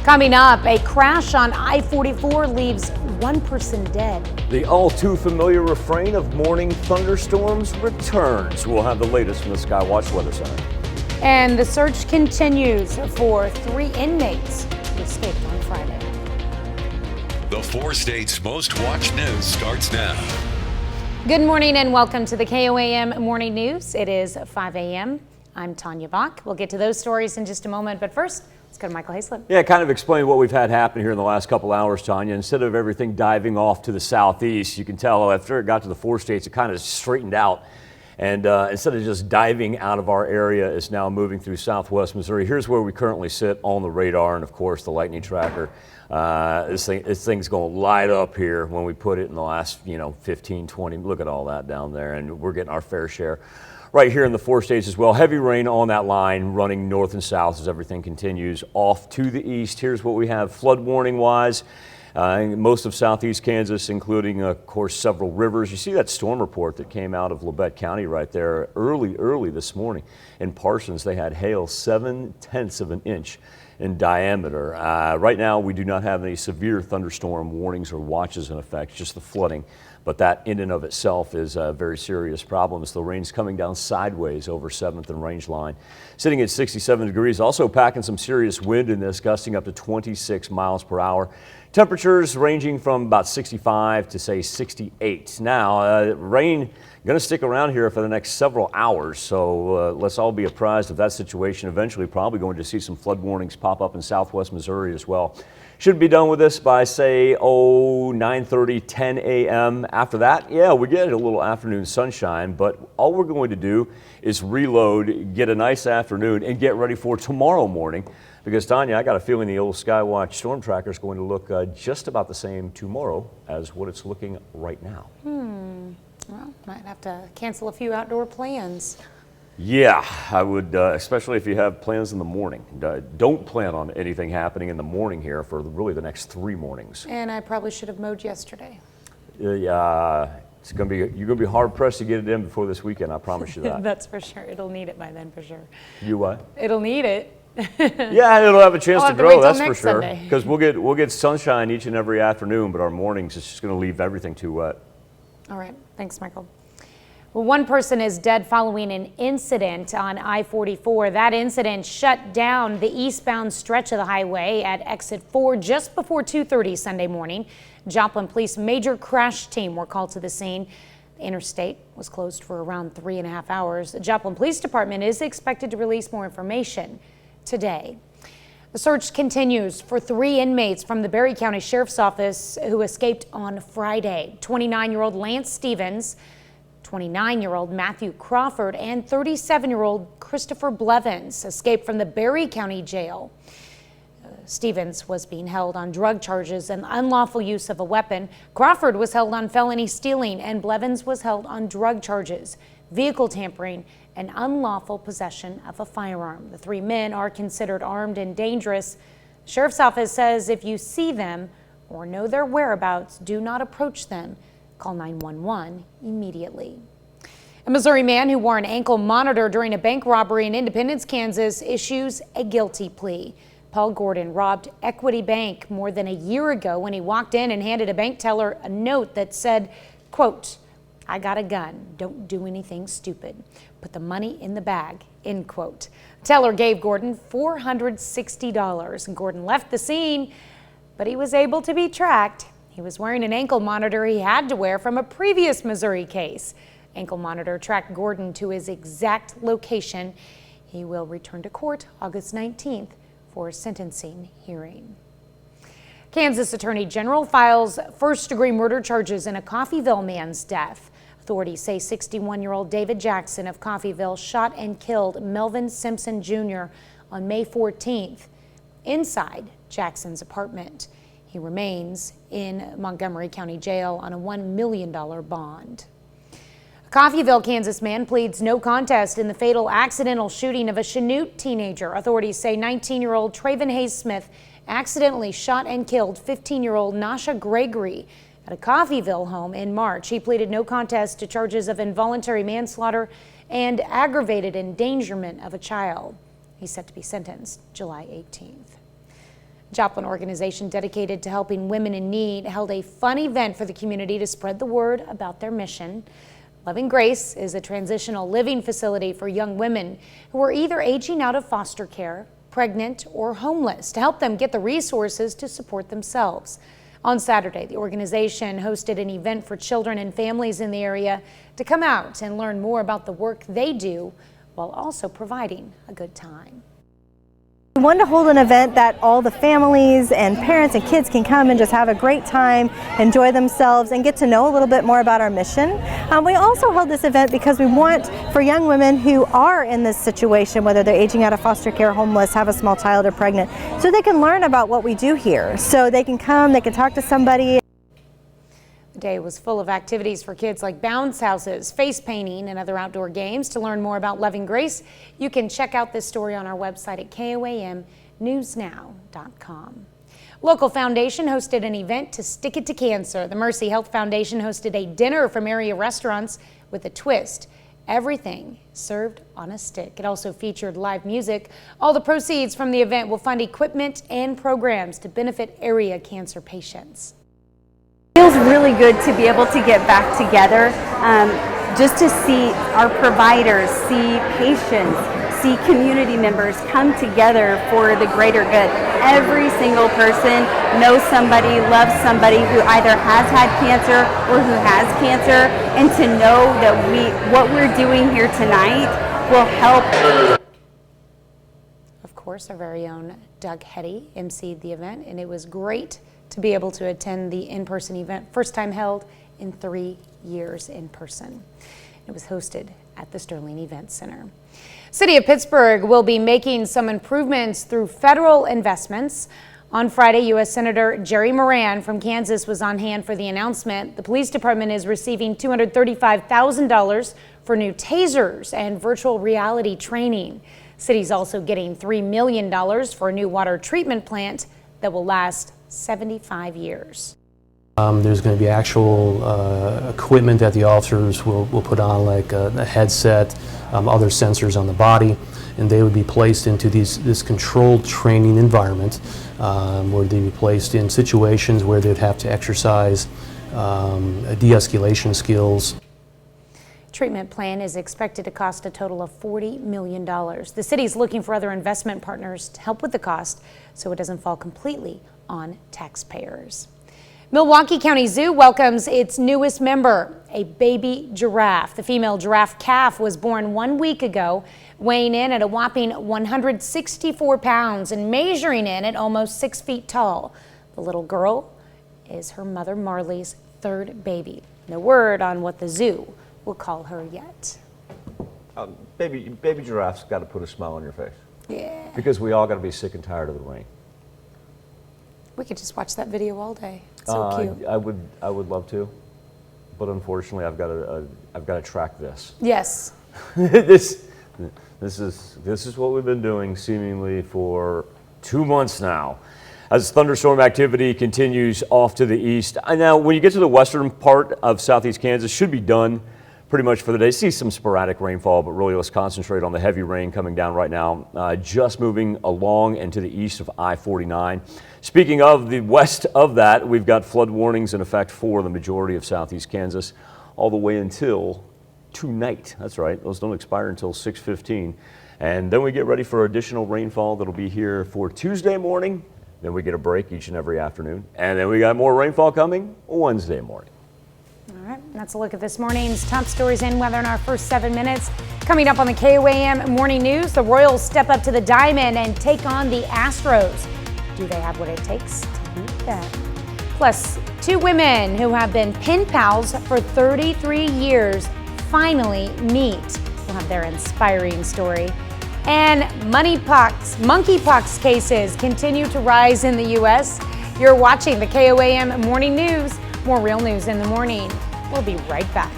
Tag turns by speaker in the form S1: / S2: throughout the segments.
S1: Coming up, a crash on I-44 leaves one person dead.
S2: The all too familiar refrain of morning thunderstorms returns. We'll have the latest from the Skywatch Weather Center.
S1: And the search continues for 3 inmates who escaped on Friday.
S3: The 4 states' most watched news starts now.
S1: Good morning and welcome to the KOAM Morning News. It is 5 a.m. I'm Tanya Bach. We'll get to those stories in just a moment, but first, let's go to Michael Hayslip.
S2: Yeah, kind of explain what we've had happen here in the last couple hours, Tanya. Instead of everything diving off to the southeast, you can tell after it got to the 4 states, it kind of straightened out. And instead of just diving out of our area, it's now moving through southwest Missouri. Here's where we currently sit on the radar and, of course, the lightning tracker. This thing's going to light up here when we put it in the last, 15, 20. Look at all that down there, and we're getting our fair share. Right here in the 4 states as well. Heavy rain on that line running north and south as everything continues off to the east. Here's what we have flood warning wise. Most of southeast Kansas, including, of course, several rivers. You see that storm report that came out of Labette County right there early this morning. In Parsons, they had hail 7/10 of an inch in diameter. Right now, we do not have any severe thunderstorm warnings or watches in effect, just the flooding. But that in and of itself is a very serious problem as the rain's coming down sideways over 7th and Range Line. Sitting at 67 degrees, also packing some serious wind in this, gusting up to 26 miles per hour. Temperatures ranging from about 65 to say 68. Now, rain going to stick around here for the next several hours, so let's all be apprised of that situation. Eventually, probably going to see some flood warnings pop up in southwest Missouri as well. Should be done with this by, say, 9:30, 10 a.m. After that, yeah, we get a little afternoon sunshine, but all we're going to do is reload, get a nice afternoon, and get ready for tomorrow morning. Because, Tanya, I got a feeling the old Skywatch storm tracker is going to look just about the same tomorrow as what it's looking right now.
S1: Well, might have to cancel a few outdoor plans.
S2: Yeah, I would, especially if you have plans in the morning. Don't plan on anything happening in the morning here for really the next 3 mornings.
S1: And I probably should have mowed yesterday.
S2: Yeah, you're gonna be hard pressed to get it in before this weekend. I promise you that.
S1: That's for sure. It'll need it by then for sure.
S2: You what?
S1: It'll need it.
S2: Yeah, it'll have a chance to grow. That's for sure.
S1: Sunday.
S2: Because we'll get sunshine each and every afternoon, but our mornings it's just going to leave everything too wet.
S1: All right, thanks, Michael. Well, one person is dead following an incident on I-44. That incident shut down the eastbound stretch of the highway at exit 4 just before 2:30 Sunday morning. Joplin Police major crash team were called to the scene. The interstate was closed for around 3.5 hours. The Joplin Police Department is expected to release more information today. The search continues for 3 inmates from the Berry County Sheriff's Office who escaped on Friday. 29-year-old Lance Stevens, 29-year-old Matthew Crawford, and 37-year-old Christopher Blevins escaped from the Berry County Jail. Stevens was being held on drug charges and unlawful use of a weapon. Crawford was held on felony stealing, and Blevins was held on drug charges, vehicle tampering, and unlawful possession of a firearm. The 3 men are considered armed and dangerous. The Sheriff's Office says if you see them or know their whereabouts, do not approach them. Call 911 immediately. A Missouri man who wore an ankle monitor during a bank robbery in Independence, Kansas, issues a guilty plea. Paul Gordon robbed Equity Bank more than a year ago when he walked in and handed a bank teller a note that said, quote, "I got a gun. Don't do anything stupid. Put the money in the bag," end quote. Teller gave Gordon $460. Gordon left the scene, but he was able to be tracked. He was wearing an ankle monitor he had to wear from a previous Missouri case. Ankle monitor tracked Gordon to his exact location. He will return to court August 19th for a sentencing hearing. Kansas Attorney General files first-degree murder charges in a Coffeyville man's death. Authorities say 61-year-old David Jackson of Coffeyville shot and killed Melvin Simpson Jr. on May 14th inside Jackson's apartment. He remains in Montgomery County Jail on a $1 million bond. A Coffeeville, Kansas man pleads no contest in the fatal accidental shooting of a Chanute teenager. Authorities say 19-year-old Traven Hayes Smith accidentally shot and killed 15-year-old Nasha Gregory at a Coffeeville home in March. He pleaded no contest to charges of involuntary manslaughter and aggravated endangerment of a child. He's set to be sentenced July 18th. Joplin organization dedicated to helping women in need held a fun event for the community to spread the word about their mission. Loving Grace is a transitional living facility for young women who are either aging out of foster care, pregnant, or homeless to help them get the resources to support themselves. On Saturday, the organization hosted an event for children and families in the area to come out and learn more about the work they do while also providing a good time.
S4: We wanted to hold an event that all the families and parents and kids can come and just have a great time, enjoy themselves, and get to know a little bit more about our mission. We also held this event because we want for young women who are in this situation, whether they're aging out of foster care, homeless, have a small child, or pregnant, so they can learn about what we do here. So they can come, they can talk to somebody.
S1: The day was full of activities for kids like bounce houses, face painting, and other outdoor games. To learn more about Loving Grace, you can check out this story on our website at KOAMnewsnow.com. Local foundation hosted an event to stick it to cancer. The Mercy Health Foundation hosted a dinner from area restaurants with a twist. Everything served on a stick. It also featured live music. All the proceeds from the event will fund equipment and programs to benefit area cancer patients.
S5: It feels really good to be able to get back together, just to see our providers, see patients, see community members come together for the greater good. Every single person knows somebody, loves somebody who either has had cancer or who has cancer, and to know that what we're doing here tonight will help.
S1: Of course, our very own Doug Hetty emceed the event, and it was great to be able to attend the in-person event, first time held in 3 years in person. It was hosted at the Sterling Event Center. City of Pittsburgh will be making some improvements through federal investments. On Friday, U.S. Senator Jerry Moran from Kansas was on hand for the announcement. The police department is receiving $235,000 for new tasers and virtual reality training. City's also getting $3 million for a new water treatment plant that will last 75 years.
S6: There's going to be actual equipment that the officers will put on, like a headset, other sensors on the body, and they would be placed into this controlled training environment where they'd be placed in situations where they'd have to exercise de-escalation skills.
S1: Treatment plan is expected to cost a total of $40 million. The city is looking for other investment partners to help with the cost so it doesn't fall completely on taxpayers. Milwaukee County Zoo welcomes its newest member, a baby giraffe. The female giraffe calf was born 1 week ago, weighing in at a whopping 164 pounds and measuring in at almost 6 feet tall. The little girl is her mother Marley's third baby. No word on what the zoo will call her yet.
S2: Baby giraffe's got to put a smile on your face.
S1: Yeah.
S2: Because we all got to be sick and tired of the rain.
S1: We could just watch that video all day. It's so cute.
S2: I would love to, but unfortunately, I've got to track this.
S1: Yes.
S2: This is what we've been doing seemingly for 2 months now. As thunderstorm activity continues off to the east. Now, when you get to the western part of southeast Kansas, should be done pretty much for the day. See some sporadic rainfall, but really let's concentrate on the heavy rain coming down right now, just moving along and to the east of I-49. Speaking of the west of that, we've got flood warnings in effect for the majority of southeast Kansas all the way until tonight. That's right, those don't expire until 6:15. And then we get ready for additional rainfall that'll be here for Tuesday morning. Then we get a break each and every afternoon. And then we got more rainfall coming Wednesday morning.
S1: All right, that's a look at this morning's top stories and weather in our first 7 minutes. Coming up on the KOAM Morning News, the Royals step up to the diamond and take on the Astros. Do they have what it takes to beat them? Plus, 2 women who have been pen pals for 33 years finally meet. We'll have their inspiring story. And monkeypox cases continue to rise in the U.S. You're watching the KOAM Morning News. More real news in the morning. We'll be right back.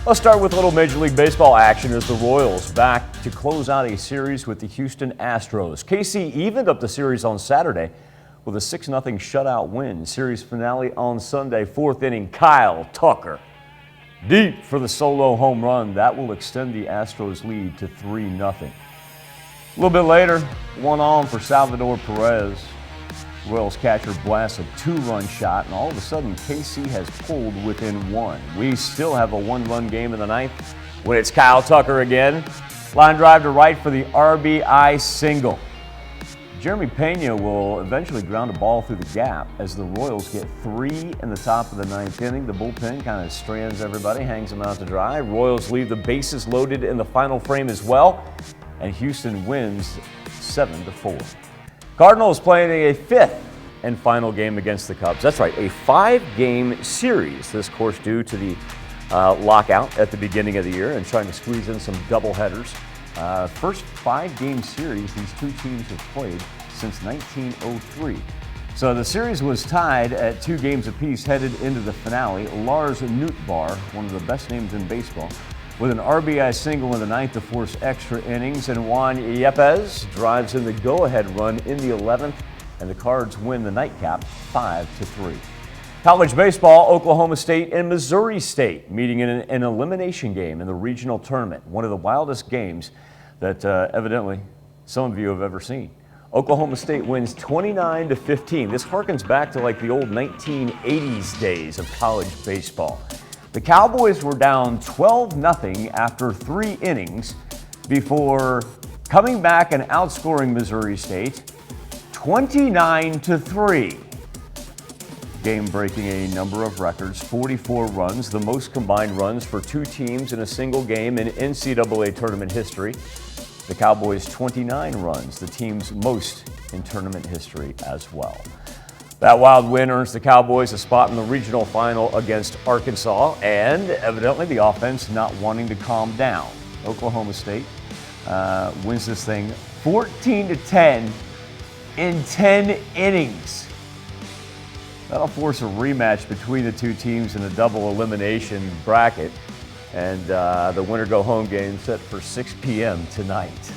S2: Let's start with a little Major League Baseball action as the Royals back to close out a series with the Houston Astros. KC evened up the series on Saturday with a 6-0 shutout win. Series finale on Sunday, 4th inning, Kyle Tucker deep for the solo home run. That will extend the Astros lead to 3-0. A little bit later, 1 on for Salvador Perez. Royals catcher blasts a 2-run shot, and all of a sudden, KC has pulled within 1. We still have a 1-run game in the ninth when it's Kyle Tucker again. Line drive to right for the RBI single. Jeremy Pena will eventually ground a ball through the gap as the Royals get 3 in the top of the ninth inning. The bullpen kind of strands everybody, hangs them out to dry. Royals leave the bases loaded in the final frame as well, and Houston wins 7-4. Cardinals playing a 5th and final game against the Cubs. That's right, a 5-game series. This course due to the lockout at the beginning of the year and trying to squeeze in some doubleheaders. First 5-game series these two teams have played since 1903. So the series was tied at 2 games apiece headed into the finale. Lars Nootbaar, one of the best names in baseball, with an RBI single in the ninth to force extra innings, and Juan Yepes drives in the go-ahead run in the 11th, and the Cards win the nightcap 5-3. College baseball, Oklahoma State and Missouri State meeting in an elimination game in the regional tournament, one of the wildest games that evidently some of you have ever seen. Oklahoma State wins 29-15. This harkens back to like the old 1980s days of college baseball. The Cowboys were down 12-0 after 3 innings before coming back and outscoring Missouri State 29-3. Game breaking a number of records, 44 runs, the most combined runs for 2 teams in a single game in NCAA tournament history. The Cowboys 29 runs, the team's most in tournament history as well. That wild win earns the Cowboys a spot in the regional final against Arkansas, and evidently the offense not wanting to calm down. Oklahoma State wins this thing 14-10 in 10 innings. That'll force a rematch between the two teams in a double elimination bracket, and the winner-go-home game set for 6 p.m. tonight.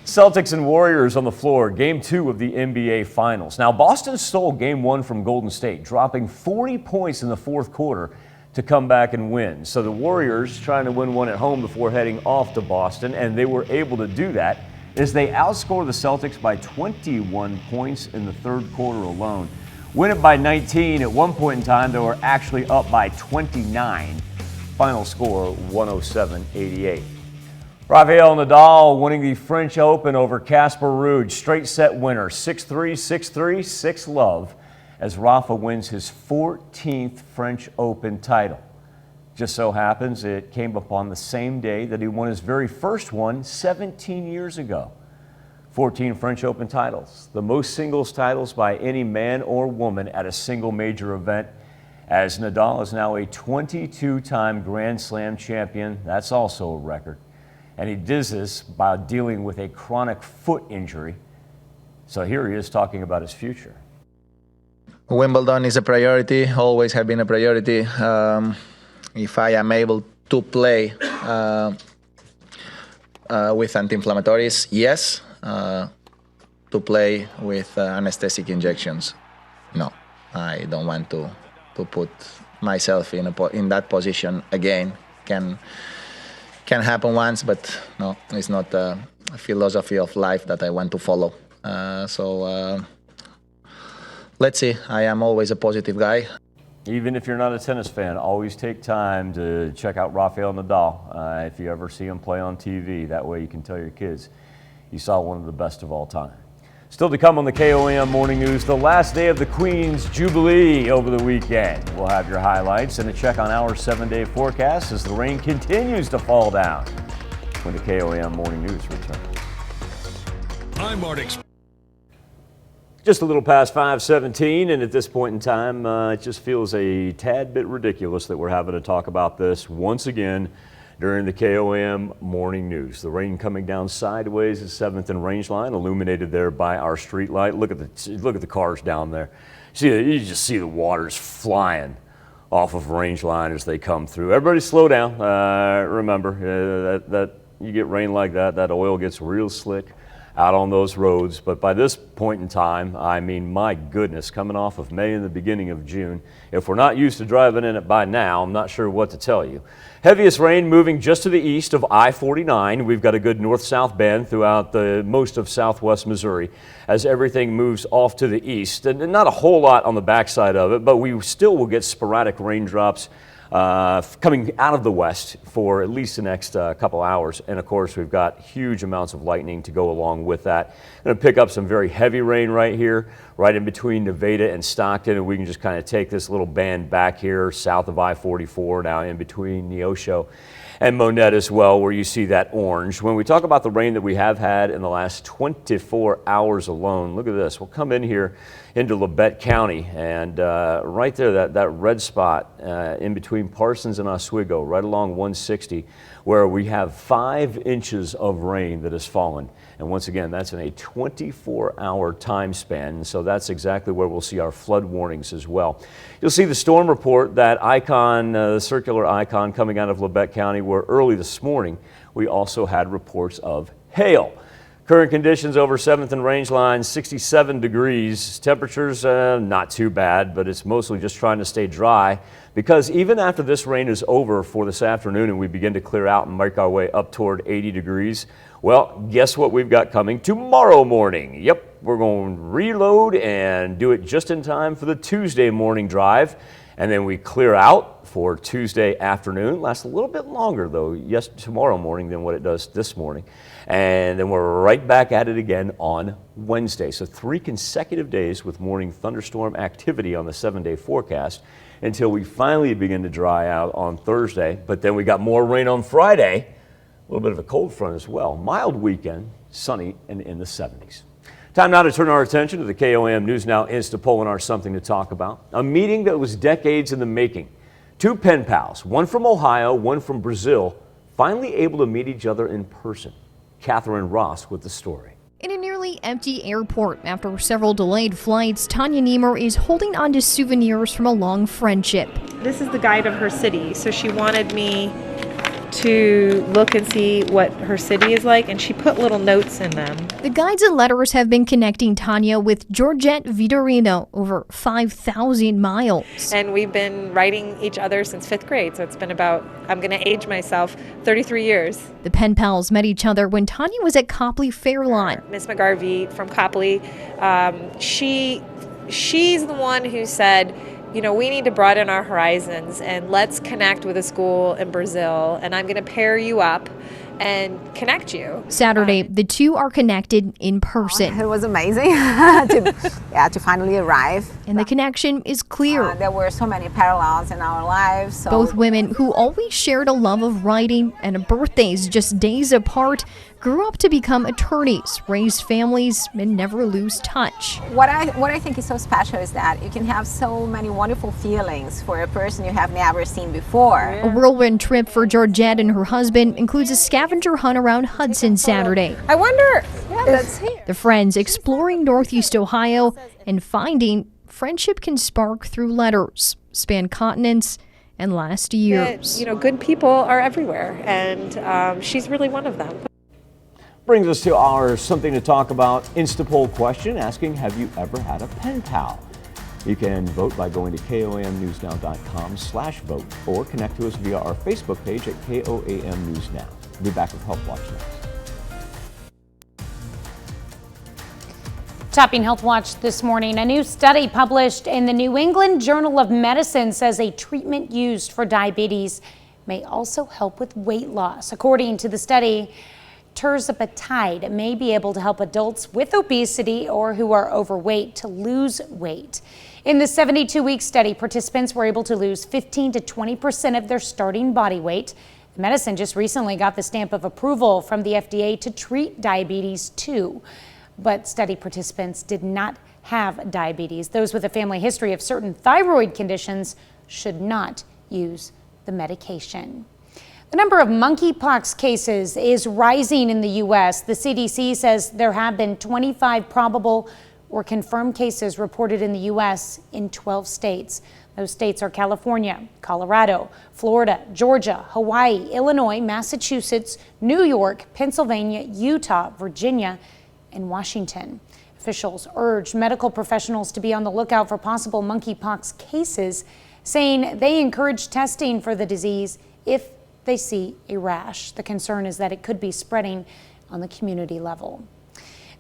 S2: Celtics and Warriors on the floor, Game 2 of the NBA Finals. Now, Boston stole Game 1 from Golden State, dropping 40 points in the fourth quarter to come back and win. So the Warriors trying to win one at home before heading off to Boston, and they were able to do that as they outscored the Celtics by 21 points in the third quarter alone. Win it by 19. At one point in time, they were actually up by 29. Final score, 107-88. Rafael Nadal winning the French Open over Casper Ruud. Straight set winner, 6-3, 6-3, 6-love, as Rafa wins his 14th French Open title. Just so happens it came upon the same day that he won his very first one 17 years ago. 14 French Open titles, the most singles titles by any man or woman at a single major event, as Nadal is now a 22-time Grand Slam champion. That's also a record. And he did this by dealing with a chronic foot injury. So here he is talking about his future.
S7: Wimbledon is a priority, always have been a priority. If I am able to play with anti-inflammatories, yes. To play with anesthetic injections, no. I don't want to put myself in that position again. Can happen once, but no, it's not a philosophy of life that I want to follow. So let's see. I am always a positive guy.
S2: Even if you're not a tennis fan, always take time to check out Rafael Nadal. If you ever see him play on TV, that way you can tell your kids you saw one of the best of all time. Still to come on the KOAM Morning News, the last day of the Queen's Jubilee over the weekend. We'll have your highlights and a check on our 7-day forecast as the rain continues to fall down when the KOAM Morning News returns.
S3: I'm Martin.
S2: Just a little past 5:17, and at this point in time, it just feels a tad bit ridiculous that we're having to talk about this once again during the KOAM Morning News. The rain coming down sideways at 7th and Rangeline, illuminated there by our street light. Look at the cars down there. You just see the waters flying off of Rangeline as they come through. Everybody slow down. Remember that you get rain like that oil gets real slick. out on those roads. But by this point in time, I mean, my goodness, coming off of May and the beginning of June, if we're not used to driving in it by now, I'm not sure what to tell you. Heaviest rain moving just to the east of I-49. We've got a good north-south bend throughout most of southwest Missouri as everything moves off to the east. And not a whole lot on the backside of it, but we still will get sporadic raindrops coming out of the west for at least the next couple hours. And of course, we've got huge amounts of lightning to go along with that. Going to pick up some very heavy rain right here, right in between Nevada and Stockton. And we can just kind of take this little band back here south of I-44, now in between Neosho and Monette as well, where you see that orange. When we talk about the rain that we have had in the last 24 hours alone, look at this. We'll come in here into Labette County, and right there, that red spot in between Parsons and Oswego, right along 160, where we have 5 inches of rain that has fallen. And once again, that's in a 24-hour time span, so that's exactly where we'll see our flood warnings as well. You'll see the storm report, that icon, the circular icon coming out of Labette County, where early this morning we also had reports of hail. Current conditions over 7th and Range Line, 67 degrees. Temperatures not too bad, but it's mostly just trying to stay dry, because even after this rain is over for this afternoon and we begin to clear out and make our way up toward 80 degrees, well, guess what we've got coming tomorrow morning? Yep, we're going to reload and do it just in time for the Tuesday morning drive. And then we clear out for Tuesday afternoon. Lasts a little bit longer, though, yes, tomorrow morning than what it does this morning. And then we're right back at it again on Wednesday. So 3 consecutive days with morning thunderstorm activity on the 7-day forecast until we finally begin to dry out on Thursday. But then we got more rain on Friday, a little bit of a cold front as well. Mild weekend, sunny and in the 70s. Time now to turn our attention to the KOAM News Now Insta Poll and our Something to Talk About. A meeting that was decades in the making. 2 pen pals, one from Ohio, one from Brazil, finally able to meet each other in person. Catherine Ross with the story.
S8: In a nearly empty airport after several delayed flights, Tanya Niemer is holding on to souvenirs from a long friendship.
S9: This is the guide of her city, so she wanted me to look and see what her city is like, and she put little notes in them.
S8: The guides and letters have been connecting Tanya with Georgette Vitorino over 5,000 miles.
S9: And we've been writing each other since 5th grade, so it's been about, I'm going to age myself, 33 years.
S8: The pen pals met each other when Tanya was at Copley Fairlawn.
S9: Miss McGarvey from Copley, she's the one who said, you know, we need to broaden our horizons and let's connect with a school in Brazil, and I'm going to pair you up and connect you.
S8: Saturday, the two are connected in person.
S10: It was amazing to finally arrive.
S8: And the connection is clear.
S10: There were so many parallels in our lives. So
S8: both women, who always shared a love of writing and birthdays just days apart, grew up to become attorneys, raised families, and never lose touch.
S10: What I think is so special is that you can have so many wonderful feelings for a person you have never seen before.
S8: A whirlwind trip for Georgette and her husband includes a scavenger hunt around Hudson Saturday.
S9: I wonder, that's here.
S8: The friends exploring Northeast Ohio and finding friendship can spark through letters, span continents, and last years.
S9: You know, good people are everywhere, and she's really one of them.
S2: Brings us to our Something to Talk About Insta Poll question, asking, have you ever had a pen pal? You can vote by going to KOAMnewsnow.com/vote or connect to us via our Facebook page at KOAM News Now. We'll be back with Health Watch next.
S1: Topping Health Watch this morning, a new study published in the New England Journal of Medicine says a treatment used for diabetes may also help with weight loss. According to the study, tirzepatide may be able to help adults with obesity or who are overweight to lose weight. In the 72-week study, participants were able to lose 15 to 20% of their starting body weight. The medicine just recently got the stamp of approval from the FDA to treat diabetes too. But study participants did not have diabetes. Those with a family history of certain thyroid conditions should not use the medication. The number of monkeypox cases is rising in the U.S. The CDC says there have been 25 probable or confirmed cases reported in the U.S. in 12 states. Those states are California, Colorado, Florida, Georgia, Hawaii, Illinois, Massachusetts, New York, Pennsylvania, Utah, Virginia, in Washington. Officials urged medical professionals to be on the lookout for possible monkeypox cases, saying they encourage testing for the disease if they see a rash. The concern is that it could be spreading on the community level.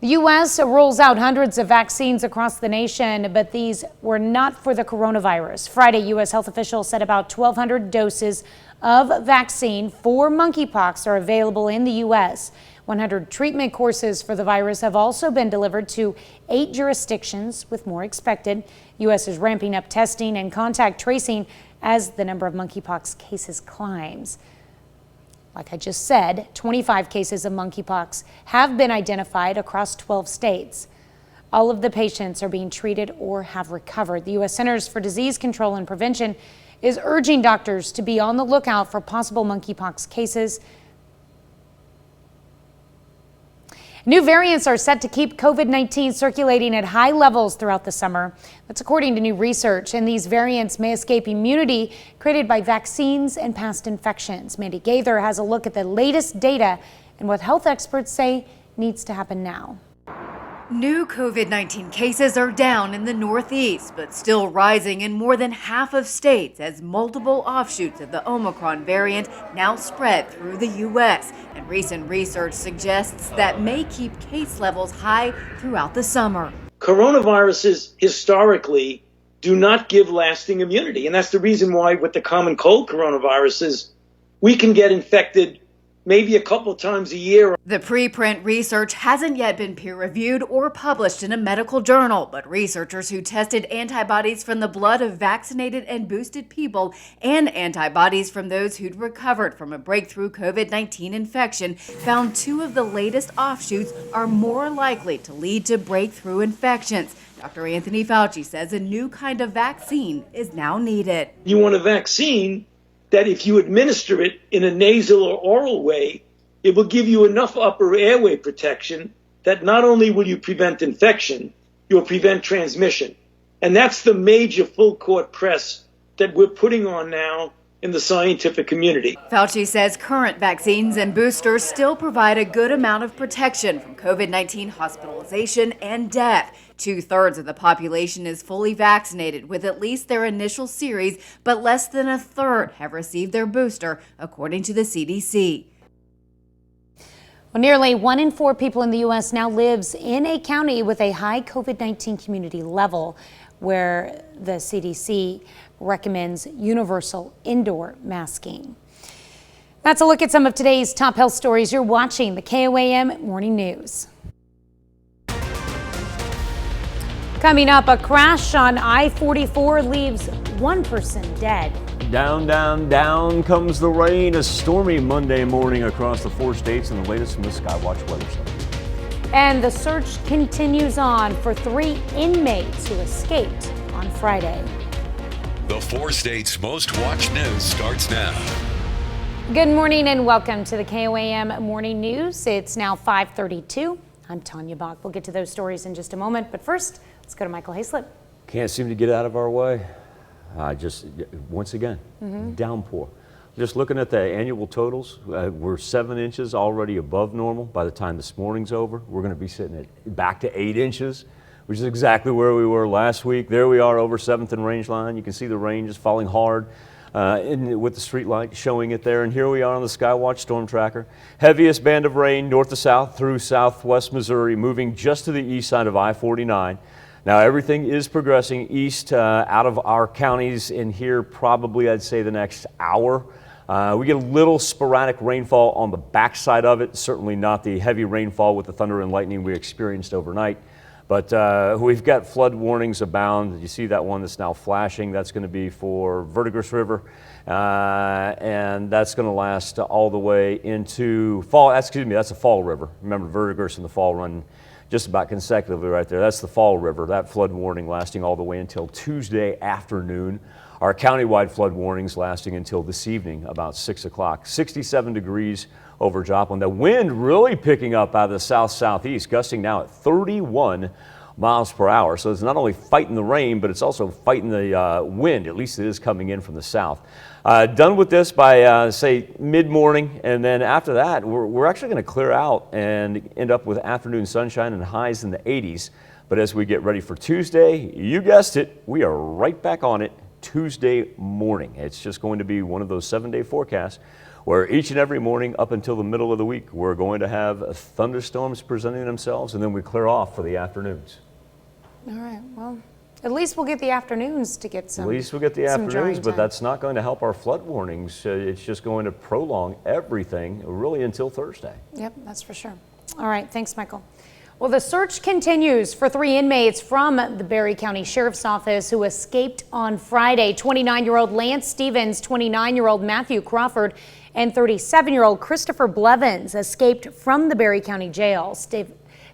S1: The U.S. rolls out hundreds of vaccines across the nation, but these were not for the coronavirus. Friday, U.S. health officials said about 1,200 doses of vaccine for monkeypox are available in the U.S. 100 treatment courses for the virus have also been delivered to 8 jurisdictions, with more expected. U.S. is ramping up testing and contact tracing as the number of monkeypox cases climbs. Like I just said, 25 cases of monkeypox have been identified across 12 states. All of the patients are being treated or have recovered. The U.S. Centers for Disease Control and Prevention is urging doctors to be on the lookout for possible monkeypox cases. New variants are set to keep COVID-19 circulating at high levels throughout the summer. That's according to new research, and these variants may escape immunity created by vaccines and past infections. Mandy Gaither has a look at the latest data and what health experts say needs to happen now.
S11: New COVID-19 cases are down in the Northeast, but still rising in more than half of states as multiple offshoots of the Omicron variant now spread through the U.S. And recent research suggests that may keep case levels high throughout the summer.
S12: Coronaviruses historically do not give lasting immunity, and that's the reason why with the common cold coronaviruses, we can get infected maybe a couple times a year.
S11: The preprint research hasn't yet been peer-reviewed or published in a medical journal, but researchers who tested antibodies from the blood of vaccinated and boosted people and antibodies from those who'd recovered from a breakthrough COVID-19 infection found 2 of the latest offshoots are more likely to lead to breakthrough infections. Dr. Anthony Fauci says a new kind of vaccine is now needed.
S12: You want a vaccine that if you administer it in a nasal or oral way, it will give you enough upper airway protection that not only will you prevent infection, you'll prevent transmission. And that's the major full court press that we're putting on now in the scientific community.
S11: Fauci says current vaccines and boosters still provide a good amount of protection from COVID-19 hospitalization and death. 2/3 of the population is fully vaccinated with at least their initial series, but less than 1/3 have received their booster, according to the CDC.
S1: Well, nearly 1 in 4 people in the U.S. now lives in a county with a high COVID-19 community level, where the CDC recommends universal indoor masking. That's a look at some of today's top health stories. You're watching the KOAM Morning News. Coming up, a crash on I-44 leaves 1 person dead.
S2: Down, down, down comes the rain. A stormy Monday morning across the 4 states, and the latest from the Skywatch weather center.
S1: And the search continues on for 3 inmates who escaped on Friday.
S3: The 4 states' most watched news starts now.
S1: Good morning and welcome to the KOAM Morning News. It's now 5:32. I'm Tanya Bach. We'll get to those stories in just a moment, but first, let's go to Michael Hayslip.
S2: Can't seem to get out of our way. Once again, downpour. Just looking at the annual totals, we're 7 inches already above normal. By the time this morning's over, we're going to be sitting at back to 8 inches, which is exactly where we were last week. There we are over 7th and Range Line. You can see the rain just falling hard with the street light showing it there. And here we are on the Skywatch storm tracker. Heaviest band of rain north to south through southwest Missouri, moving just to the east side of I-49. Now everything is progressing east out of our counties in here probably, I'd say, the next hour. We get a little sporadic rainfall on the backside of it, certainly not the heavy rainfall with the thunder and lightning we experienced overnight. But we've got flood warnings abound. You see that one that's now flashing. That's going to be for Verdigris River, and that's going to last all the way into Fall. Excuse me, that's the Fall River. Remember, Verdigris and the Fall run just about consecutively right there. That's the Fall River. That flood warning lasting all the way until Tuesday afternoon. Our countywide flood warnings lasting until this evening, about 6 o'clock. 67 degrees over Joplin. The wind really picking up out of the south-southeast, gusting now at 31 miles per hour. So it's not only fighting the rain, but it's also fighting the wind. At least it is coming in from the south. Done with this by, say, mid-morning, and then after that, we're actually going to clear out and end up with afternoon sunshine and highs in the 80s. But as we get ready for Tuesday, you guessed it, we are right back on it Tuesday morning. It's just going to be one of those 7-day forecasts where each and every morning up until the middle of the week, we're going to have thunderstorms presenting themselves, and then we clear off for the afternoons.
S1: All right, well, at least we'll get the afternoons to get some.
S2: At least we'll get the afternoons,
S1: drying
S2: but
S1: time.
S2: that's not going to help our flood warnings. It's just going to prolong everything really until Thursday.
S1: Yep, that's for sure. All right, thanks, Michael. Well, the search continues for 3 inmates from the Barry County Sheriff's Office who escaped on Friday. 29-year-old Lance Stevens, 29-year-old Matthew Crawford, and 37-year-old Christopher Blevins escaped from the Barry County Jail.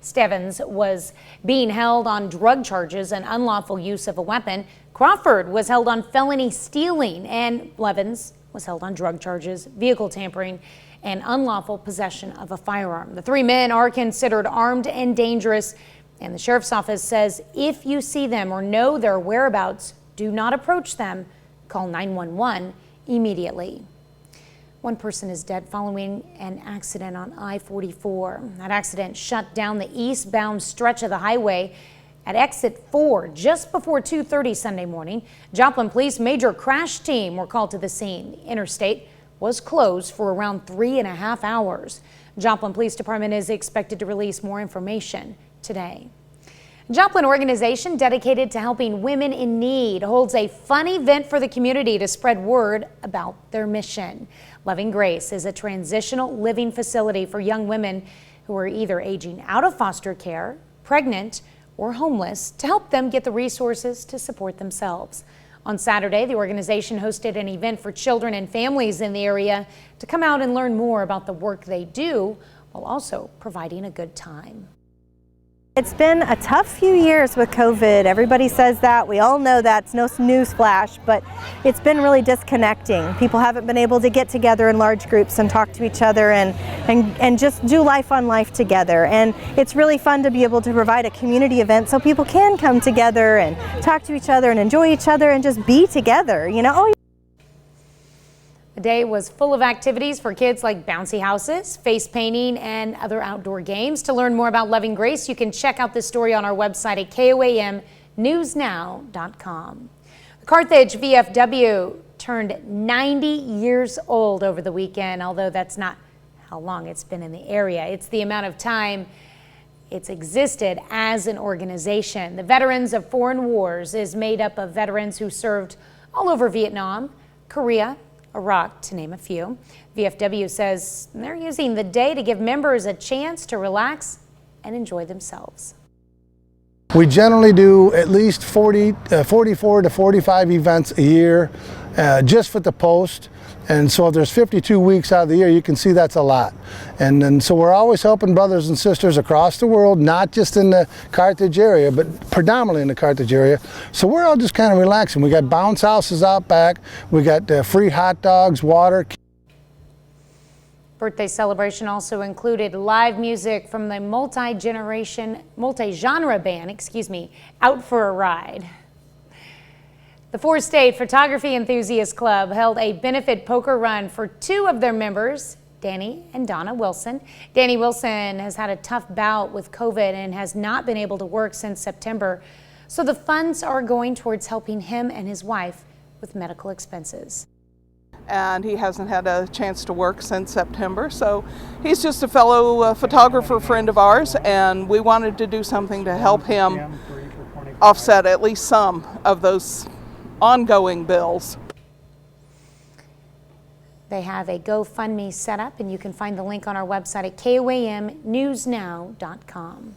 S1: Stevens was being held on drug charges and unlawful use of a weapon. Crawford was held on felony stealing, and Blevins was held on drug charges, vehicle tampering, and unlawful possession of a firearm. The 3 men are considered armed and dangerous, and the Sheriff's Office says if you see them or know their whereabouts, do not approach them. Call 911 immediately. 1 person is dead following an accident on I-44. That accident shut down the eastbound stretch of the highway at exit 4 just before 2:30 Sunday morning. Joplin Police major crash team were called to the scene. The interstate was closed for around 3.5 hours. Joplin Police Department is expected to release more information today. Joplin organization dedicated to helping women in need holds a fun event for the community to spread word about their mission. Loving Grace is a transitional living facility for young women who are either aging out of foster care, pregnant, or homeless to help them get the resources to support themselves. On Saturday, the organization hosted an event for children and families in the area to come out and learn more about the work they do while also providing a good time.
S4: It's been a tough few years with COVID. Everybody says that. We all know that. It's no news flash, but it's been really disconnecting. People haven't been able to get together in large groups and talk to each other and just do life on life together. And it's really fun to be able to provide a community event so people can come together and talk to each other and enjoy each other and just be together, you know.
S1: The day was full of activities for kids like bouncy houses, face painting, and other outdoor games. To learn more about Loving Grace, you can check out this story on our website at KOAMnewsnow.com. The Carthage VFW turned 90 years old over the weekend, although that's not how long it's been in the area. It's the amount of time it's existed as an organization. The Veterans of Foreign Wars is made up of veterans who served all over Vietnam, Korea, Iraq, to name a few. VFW says they're using the day to give members a chance to relax and enjoy themselves.
S13: We generally do at least 44 to 45 events a year just for the post. And so if there's 52 weeks out of the year, you can see that's a lot. And so we're always helping brothers and sisters across the world, not just in the Carthage area, but predominantly in the Carthage area. So we're all just kind of relaxing. We got bounce houses out back. We got free hot dogs, water.
S1: Birthday celebration also included live music from the multi-genre band, Out for a Ride. The 4-State Photography Enthusiast Club held a benefit poker run for 2 of their members, Danny and Donna Wilson. Danny Wilson has had a tough bout with COVID and has not been able to work since September. So the funds are going towards helping him and his wife with medical expenses.
S14: And he hasn't had a chance to work since September, so he's just a fellow photographer friend of ours, and we wanted to do something to help him offset at least some of those ongoing bills.
S1: They have a GoFundMe set up, and you can find the link on our website at KOAMnewsnow.com.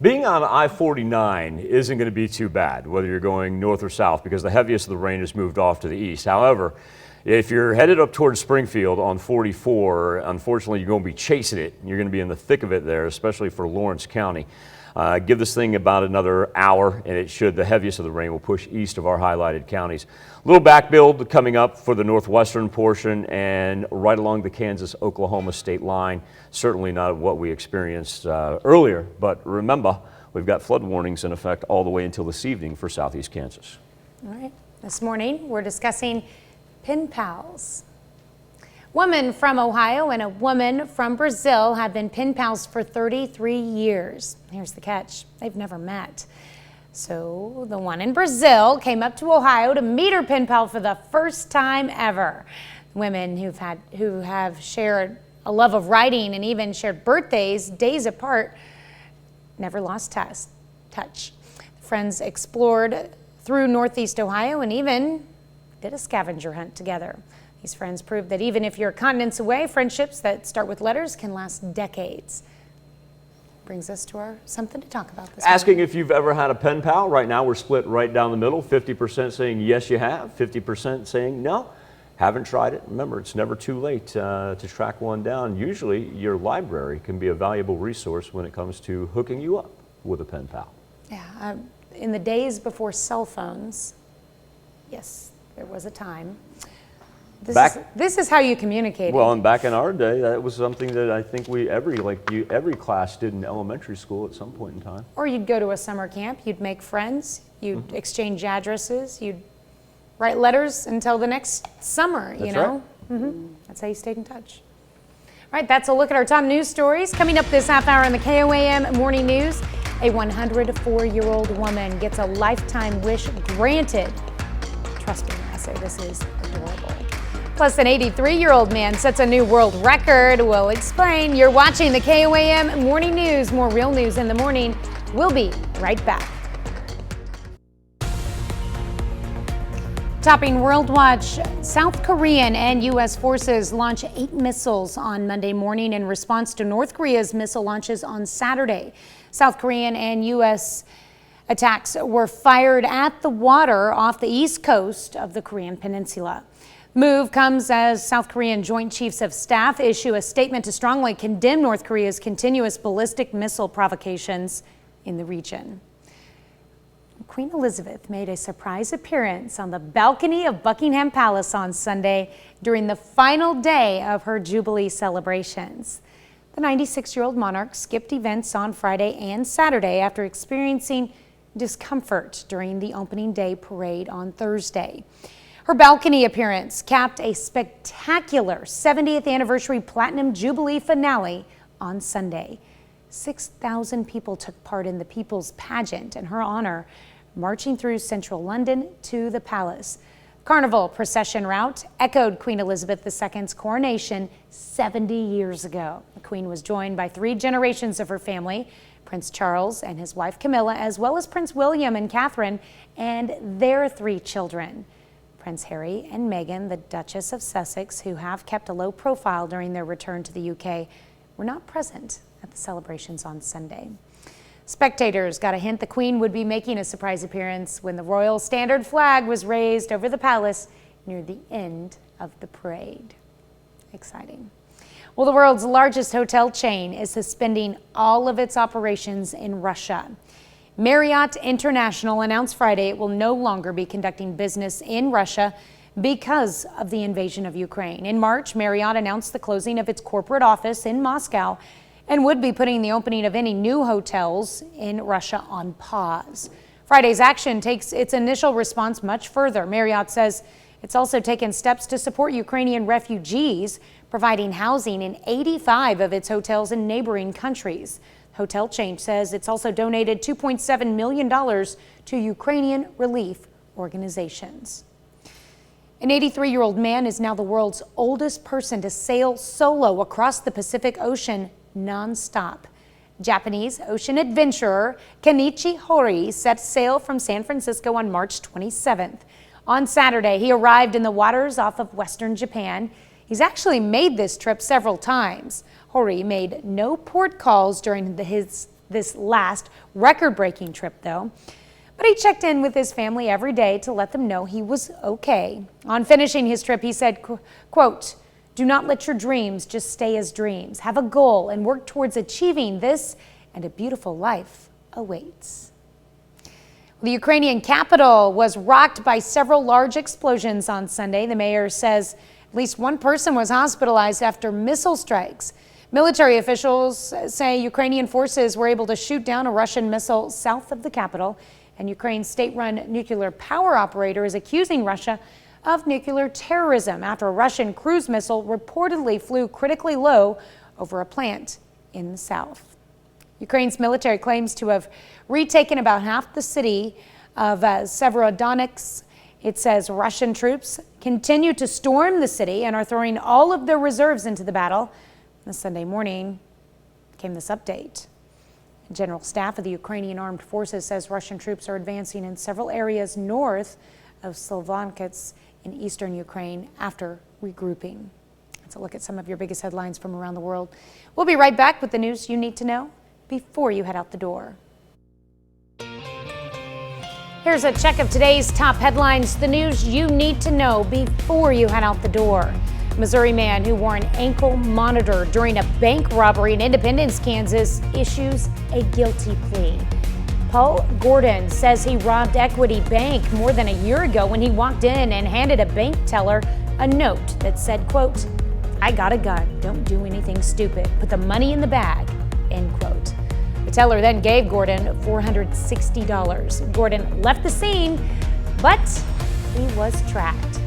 S2: Being on I-49 isn't going to be too bad, whether you're going north or south, because the heaviest of the rain has moved off to the east. However, If you're headed up towards Springfield on 44, unfortunately, you're going to be chasing it. You're going to be in the thick of it there, especially for Lawrence County. Give this thing about another hour, and it should, the heaviest of the rain will push east of our highlighted counties. A little back build coming up for the northwestern portion and right along the Kansas-Oklahoma state line. Certainly not what we experienced earlier, but remember, we've got flood warnings in effect all the way until this evening for southeast Kansas.
S1: All right. This morning, we're discussing pen pals. Woman from Ohio and a woman from Brazil have been pen pals for 33 years. Here's the catch. They've never met. So the one in Brazil came up to Ohio to meet her pen pal for the first time ever. Women who have shared a love of writing and even shared birthdays days apart never lost touch. Friends explored through Northeast Ohio and even did a scavenger hunt together. These friends proved that even if you're continents away, friendships that start with letters can last decades. Brings us to our something to talk about this
S2: Asking
S1: morning.
S2: if you've ever had a pen pal. Right now we're split right down the middle, 50% saying yes you have, 50% saying no, haven't tried it. Remember, it's never too late to track one down. Usually your library can be a valuable resource when it comes to hooking you up with a pen pal.
S1: Yeah, in the days before cell phones, yes, there was a time. This is how you communicated.
S2: Well, and back in our day, that was something that I think every class did in elementary school at some point in time.
S1: Or you'd go to a summer camp, you'd make friends, you'd exchange addresses, you'd write letters until the next summer, you know?
S2: Right.
S1: That's how you stayed in touch. All right, that's a look at our top news stories. Coming up this half hour in the KOAM Morning News, a 104-year-old woman gets a lifetime wish granted. Trust me, I say this is adorable. Plus, an 83-year-old man sets a new world record. We'll explain. You're watching the KOAM Morning News. More real news in the morning. We'll be right back. Topping World Watch, South Korean and U.S. forces launch 8 missiles on Monday morning in response to North Korea's missile launches on Saturday. South Korean and U.S. attacks were fired at the water off the east coast of the Korean peninsula. Move comes as South Korean Joint Chiefs of Staff issue a statement to strongly condemn North Korea's continuous ballistic missile provocations in the region. Queen Elizabeth made a surprise appearance on the balcony of Buckingham Palace on Sunday during the final day of her Jubilee celebrations. The 96-year-old monarch skipped events on Friday and Saturday after experiencing discomfort during the opening day parade on Thursday. Her balcony appearance capped a spectacular 70th anniversary Platinum Jubilee finale on Sunday. 6,000 people took part in the People's Pageant in her honor, marching through central London to the palace. Carnival procession route echoed Queen Elizabeth II's coronation 70 years ago. The Queen was joined by 3 generations of her family, Prince Charles and his wife Camilla, as well as Prince William and Catherine and their 3 children. Prince Harry and Meghan, the Duchess of Sussex, who have kept a low profile during their return to the UK, were not present at the celebrations on Sunday. Spectators got a hint the Queen would be making a surprise appearance when the royal standard flag was raised over the palace near the end of the parade. Exciting. Well, the world's largest hotel chain is suspending all of its operations in Russia. Marriott International announced Friday it will no longer be conducting business in Russia because of the invasion of Ukraine. In March, Marriott announced the closing of its corporate office in Moscow and would be putting the opening of any new hotels in Russia on pause. Friday's action takes its initial response much further. Marriott says it's also taken steps to support Ukrainian refugees, providing housing in 85 of its hotels in neighboring countries. Hotel chain says it's also donated $2.7 million to Ukrainian relief organizations. An 83-year-old man is now the world's oldest person to sail solo across the Pacific Ocean nonstop. Japanese ocean adventurer Kenichi Hori set sail from San Francisco on March 27th. On Saturday, he arrived in the waters off of western Japan. He's actually made this trip several times. Hori made no port calls during this last record-breaking trip, though. But he checked in with his family every day to let them know he was okay. On finishing his trip, he said, quote, "Do not let your dreams just stay as dreams. Have a goal and work towards achieving this, and a beautiful life awaits." The Ukrainian capital was rocked by several large explosions on Sunday. The mayor says at least one person was hospitalized after missile strikes. Military officials say Ukrainian forces were able to shoot down a Russian missile south of the capital, and Ukraine's state-run nuclear power operator is accusing Russia of nuclear terrorism after a Russian cruise missile reportedly flew critically low over a plant in the south. Ukraine's military claims to have retaken about half the city of Severodonetsk. It says Russian troops continue to storm the city and are throwing all of their reserves into the battle. On Sunday morning came this update. The General Staff of the Ukrainian Armed Forces says Russian troops are advancing in several areas north of Slovakia in eastern Ukraine after regrouping. Let's look at some of your biggest headlines from around the world. We'll be right back with the news you need to know before you head out the door. Here's a check of today's top headlines, the news you need to know before you head out the door. Missouri man who wore an ankle monitor during a bank robbery in Independence, Kansas, issues a guilty plea. Paul Gordon says he robbed Equity Bank more than a year ago when he walked in and handed a bank teller a note that said, quote, "I got a gun, don't do anything stupid, put the money in the bag," end quote. The teller then gave Gordon $460. Gordon left the scene, but he was tracked.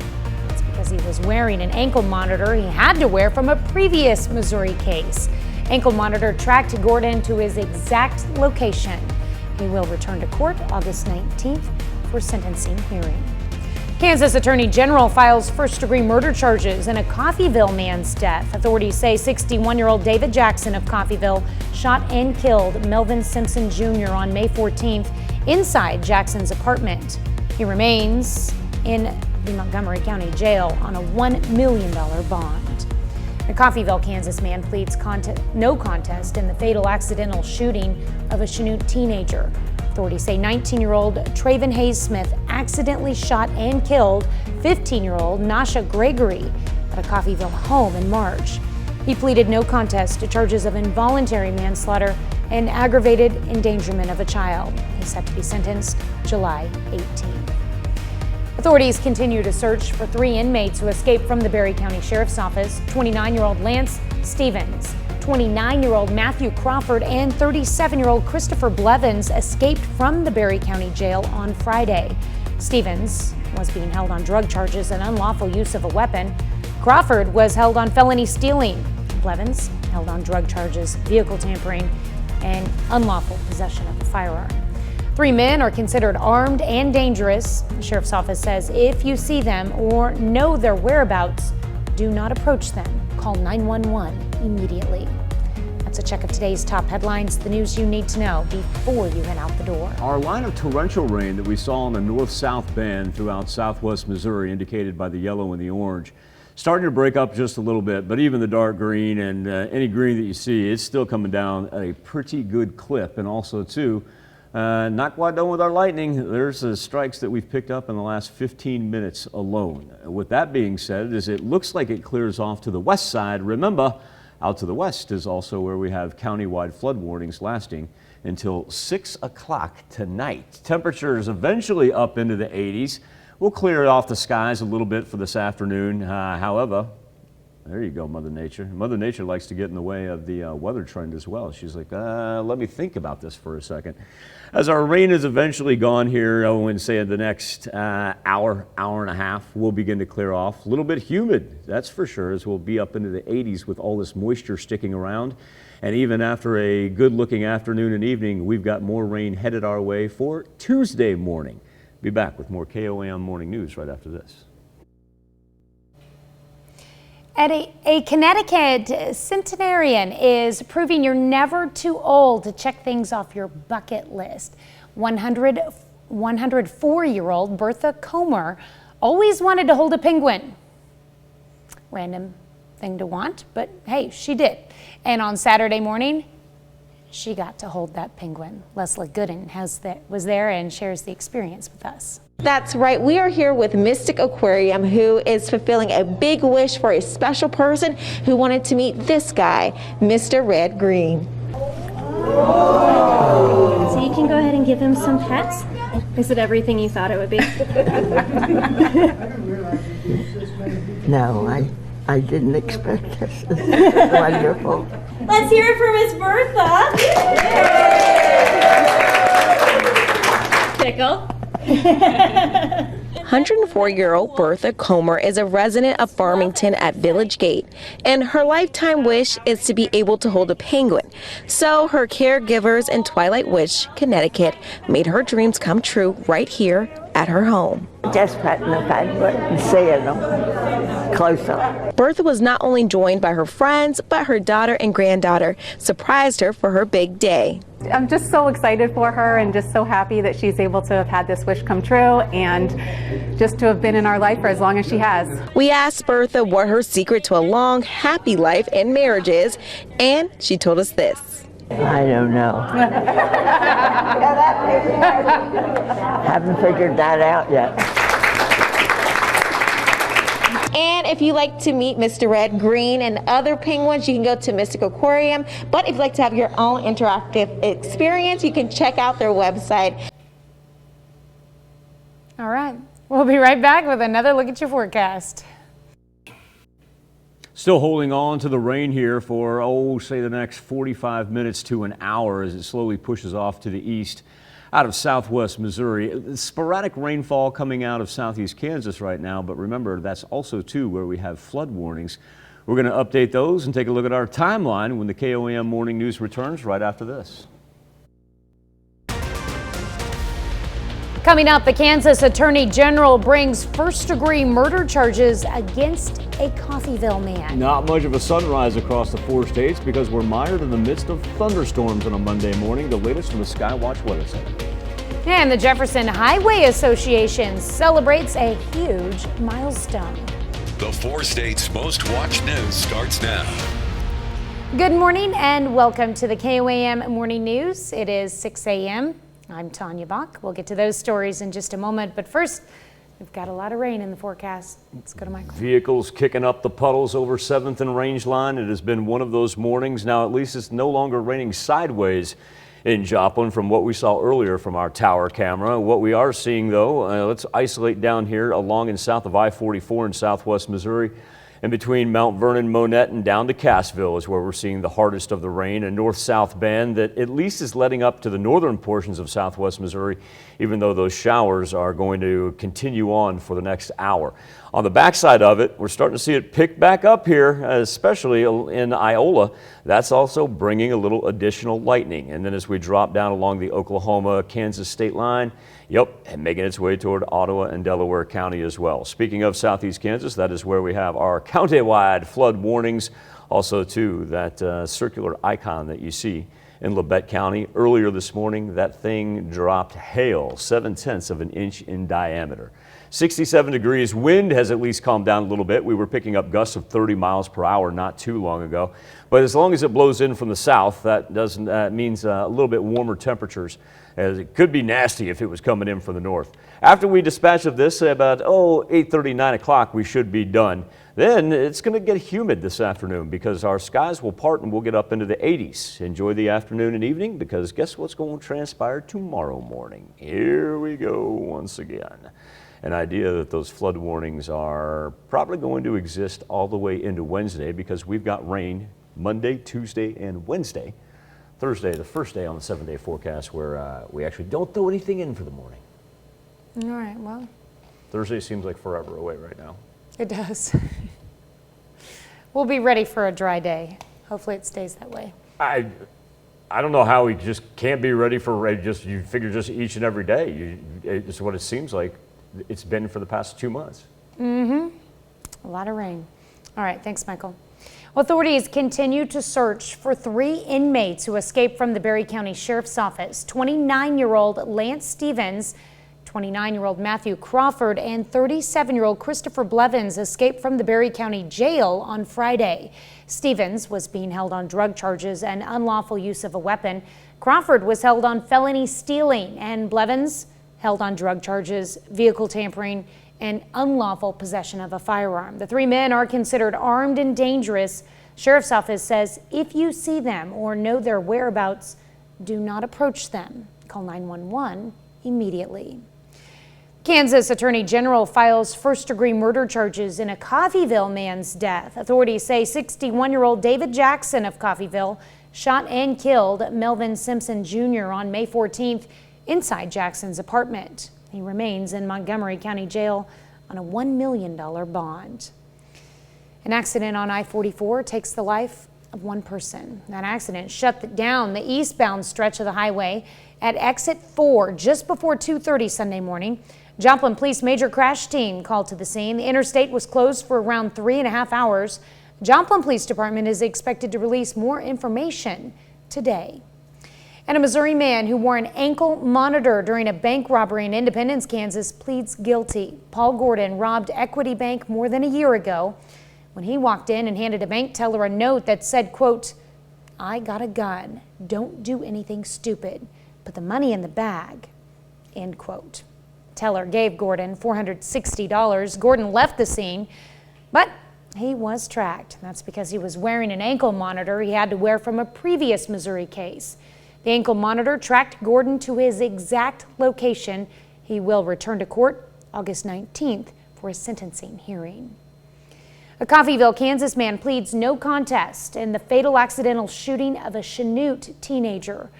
S1: That's because he was wearing an ankle monitor he had to wear from a previous Missouri case. Ankle monitor tracked Gordon to his exact location. He will return to court August 19th for sentencing hearing. Kansas Attorney General files first-degree murder charges in a Coffeyville man's death. Authorities say 61-year-old David Jackson of Coffeyville shot and killed Melvin Simpson Jr. on May 14th inside Jackson's apartment. He remains in the Montgomery County Jail on a $1 million bond. A Coffeyville, Kansas man pleads no contest in the fatal accidental shooting of a Chanute teenager. Authorities say 19-year-old Traven Hayes Smith accidentally shot and killed 15-year-old Nasha Gregory at a Coffeyville home in March. He pleaded no contest to charges of involuntary manslaughter and aggravated endangerment of a child. He's set to be sentenced July 18th. Authorities continue to search for 3 inmates who escaped from the Berry County Sheriff's Office. 29-year-old Lance Stevens, 29-year-old Matthew Crawford, and 37-year-old Christopher Blevins escaped from the Berry County Jail on Friday. Stevens was being held on drug charges and unlawful use of a weapon. Crawford was held on felony stealing. Blevins held on drug charges, vehicle tampering, and unlawful possession of a firearm. 3 men are considered armed and dangerous. The Sheriff's Office says if you see them or know their whereabouts, do not approach them. Call 911 immediately. That's a check of today's top headlines, the news you need to know before you head out the door.
S2: Our line of torrential rain that we saw on the north-south band throughout southwest Missouri, indicated by the yellow and the orange, starting to break up just a little bit, but even the dark green and any green that you see, it's still coming down at a pretty good clip. And also, too, not quite done with our lightning. There's strikes that we've picked up in the last 15 minutes alone. With that being said, as it looks like it clears off to the west side, remember, out to the west is also where we have countywide flood warnings lasting until 6 o'clock tonight. Temperatures eventually up into the 80s. We'll clear off the skies a little bit for this afternoon. However, there you go, Mother Nature. Mother Nature likes to get in the way of the weather trend as well. She's like, let me think about this for a second. As our rain is eventually gone here, I would say in the next hour and a half, we'll begin to clear off. A little bit humid, that's for sure, as we'll be up into the 80s with all this moisture sticking around. And even after a good-looking afternoon and evening, we've got more rain headed our way for Tuesday morning. Be back with more KOAM Morning News right after this.
S1: A Connecticut centenarian is proving you're never too old to check things off your bucket list. 104-year-old Bertha Comer always wanted to hold a penguin. Random thing to want, but hey, she did. And on Saturday morning, she got to hold that penguin. Leslie Gooden was there and shares the experience with us.
S15: That's right. We are here with Mystic Aquarium, who is fulfilling a big wish for a special person who wanted to meet this guy, Mr. Red Green.
S16: So you can go ahead and give him some pets. Is it everything you thought it would be?
S17: No, I didn't expect this. It's wonderful.
S16: Let's hear it for Miss Bertha. Tickle.
S15: 104-year-old Bertha Comer is a resident of Farmington at Village Gate, and her lifetime wish is to be able to hold a penguin. So her caregivers in Twilight Witch, Connecticut, made her dreams come true right here at her home.
S17: Just petting the penguin and seeing them close up.
S15: Bertha was not only joined by her friends, but her daughter and granddaughter surprised her for her big day.
S18: I'm just so excited for her and just so happy that she's able to have had this wish come true and just to have been in our life for as long as she has.
S15: We asked Bertha what her secret to a long, happy life and marriage is, and she told us this.
S17: I don't know. Haven't figured that out yet.
S15: And if you like to meet Mr. Red Green and other penguins, you can go to Mystic Aquarium. But if you'd like to have your own interactive experience, you can check out their website.
S1: All right, we'll be right back with another look at your forecast.
S2: Still holding on to the rain here for, say the next 45 minutes to an hour as it slowly pushes off to the east out of southwest Missouri. Sporadic rainfall coming out of southeast Kansas right now, but remember, that's also too where we have flood warnings. We're going to update those and take a look at our timeline when the KOAM Morning News returns right after this.
S1: Coming up, the Kansas Attorney General brings first-degree murder charges against a Coffeyville man.
S2: Not much of a sunrise across the 4 states because we're mired in the midst of thunderstorms on a Monday morning. The latest from the Skywatch Weather Center.
S1: And the Jefferson Highway Association celebrates a huge milestone.
S3: The 4 states' most watched news starts now.
S1: Good morning and welcome to the KOAM Morning News. It is 6 a.m. I'm Tanya Bach. We'll get to those stories in just a moment, but first, we've got a lot of rain in the forecast. Let's go to Michael.
S2: Vehicles kicking up the puddles over 7th and Range Line. It has been one of those mornings. Now, at least it's no longer raining sideways in Joplin from what we saw earlier from our tower camera. What we are seeing, though, let's isolate down here along and south of I-44 in southwest Missouri. And between Mount Vernon, Monette, and down to Cassville is where we're seeing the hardest of the rain. A north-south band that at least is letting up to the northern portions of southwest Missouri, even though those showers are going to continue on for the next hour. On the backside of it, we're starting to see it pick back up here, especially in Iola. That's also bringing a little additional lightning. And then as we drop down along the Oklahoma-Kansas state line, and making its way toward Ottawa and Delaware County as well. Speaking of southeast Kansas, that is where we have our county-wide flood warnings. Also, too, that circular icon that you see in Labette County. Earlier this morning, that thing dropped hail, 7/10 of an inch in diameter. 67 degrees. Wind has at least calmed down a little bit. We were picking up gusts of 30 miles per hour not too long ago. But as long as it blows in from the south, that means a little bit warmer temperatures, as it could be nasty if it was coming in from the north. After we dispatch of this, about 8:30, 9 o'clock, we should be done. Then it's going to get humid this afternoon because our skies will part and we'll get up into the 80s. Enjoy the afternoon and evening because guess what's going to transpire tomorrow morning? Here we go once again. An idea that those flood warnings are probably going to exist all the way into Wednesday because we've got rain Monday, Tuesday, and Wednesday. Thursday, the first day on the 7-day forecast where we actually don't throw anything in for the morning.
S1: All right, well.
S2: Thursday seems like forever away right now.
S1: It does. We'll be ready for a dry day. Hopefully it stays that way.
S2: I don't know how we just can't be ready for you figure just each and every day. It's what it seems like it's been for the past 2 months.
S1: A lot of rain. All right, thanks, Michael. Authorities continue to search for 3 inmates who escaped from the Berry County Sheriff's Office. 29-year-old Lance Stevens 29-year-old Matthew Crawford and 37-year-old Christopher Blevins escaped from the Berry County Jail on Friday. Stevens was being held on drug charges and unlawful use of a weapon. Crawford was held on felony stealing, and Blevins held on drug charges, vehicle tampering, and unlawful possession of a firearm. The three men are considered armed and dangerous. Sheriff's Office says if you see them or know their whereabouts, do not approach them. Call 911 immediately. Kansas Attorney General files first-degree murder charges in a Coffeyville man's death. Authorities say 61-year-old David Jackson of Coffeyville shot and killed Melvin Simpson Jr. on May 14th inside Jackson's apartment. He remains in Montgomery County Jail on a $1 million bond. An accident on I-44 takes the life of one person. That accident shut down the eastbound stretch of the highway at exit 4 just before 2:30 Sunday morning. Joplin Police Major Crash Team called to the scene. The interstate was closed for around 3.5 hours. Joplin Police Department is expected to release more information today. And a Missouri man who wore an ankle monitor during a bank robbery in Independence, Kansas, pleads guilty. Paul Gordon robbed Equity Bank more than a year ago when he walked in and handed a bank teller a note that said, quote, "I got a gun. Don't do anything stupid. Put the money in the bag," end quote. Teller gave Gordon $460. Gordon left the scene, but he was tracked. That's because he was wearing an ankle monitor he had to wear from a previous Missouri case. The ankle monitor tracked Gordon to his exact location. He will return to court August 19th for a sentencing hearing. A Coffeyville, Kansas man pleads no contest in the fatal accidental shooting of a Chanute teenager.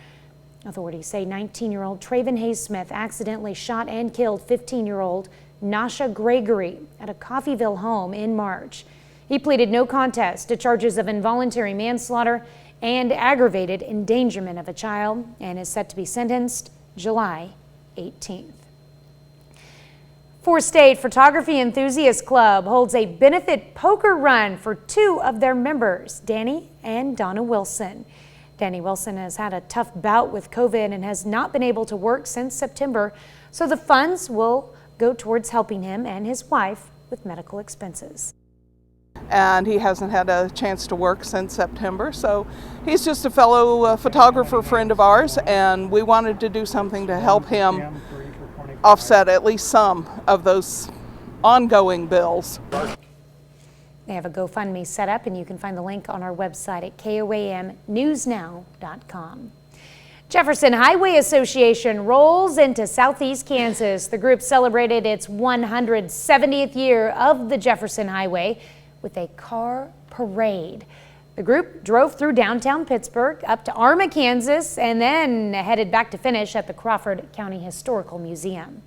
S1: Authorities say 19-year-old Traven Hayes-Smith accidentally shot and killed 15-year-old Nasha Gregory at a Coffeyville home in March. He pleaded no contest to charges of involuntary manslaughter and aggravated endangerment of a child and is set to be sentenced July 18th. Four-State Photography Enthusiast Club holds a benefit poker run for two of their members, Danny and Donna Wilson. Danny Wilson has had a tough bout with COVID and has not been able to work since September, so the funds will go towards helping him and his wife with medical expenses.
S14: And he hasn't had a chance to work since September, so he's just a fellow photographer friend of ours, and we wanted to do something to help him offset at least some of those ongoing bills.
S1: They have a GoFundMe set up, and you can find the link on our website at KOAMnewsnow.com. Jefferson Highway Association rolls into southeast Kansas. The group celebrated its 170th year of the Jefferson Highway with a car parade. The group drove through downtown Pittsburgh, up to Arma, Kansas, and then headed back to finish at the Crawford County Historical Museum.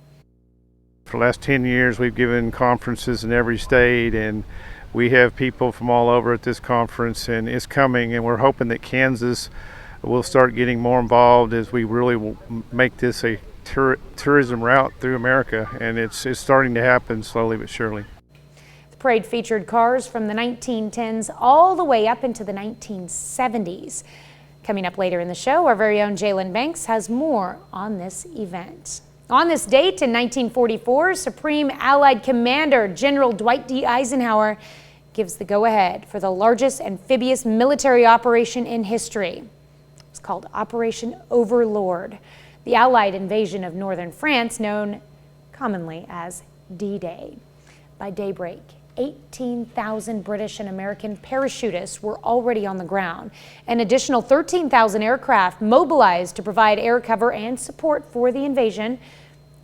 S19: For the last 10 years, we've given conferences in every state, and we have people from all over at this conference, and it's coming, and we're hoping that Kansas will start getting more involved as we really will make this a tourism route through America, and it's starting to happen slowly but surely.
S1: The parade featured cars from the 1910s all the way up into the 1970s. Coming up later in the show, our very own Jalen Banks has more on this event. On this date in 1944, Supreme Allied Commander General Dwight D. Eisenhower gives the go-ahead for the largest amphibious military operation in history. It's called Operation Overlord, the Allied invasion of northern France, known commonly as D-Day. By daybreak, 18,000 British and American parachutists were already on the ground. An additional 13,000 aircraft mobilized to provide air cover and support for the invasion.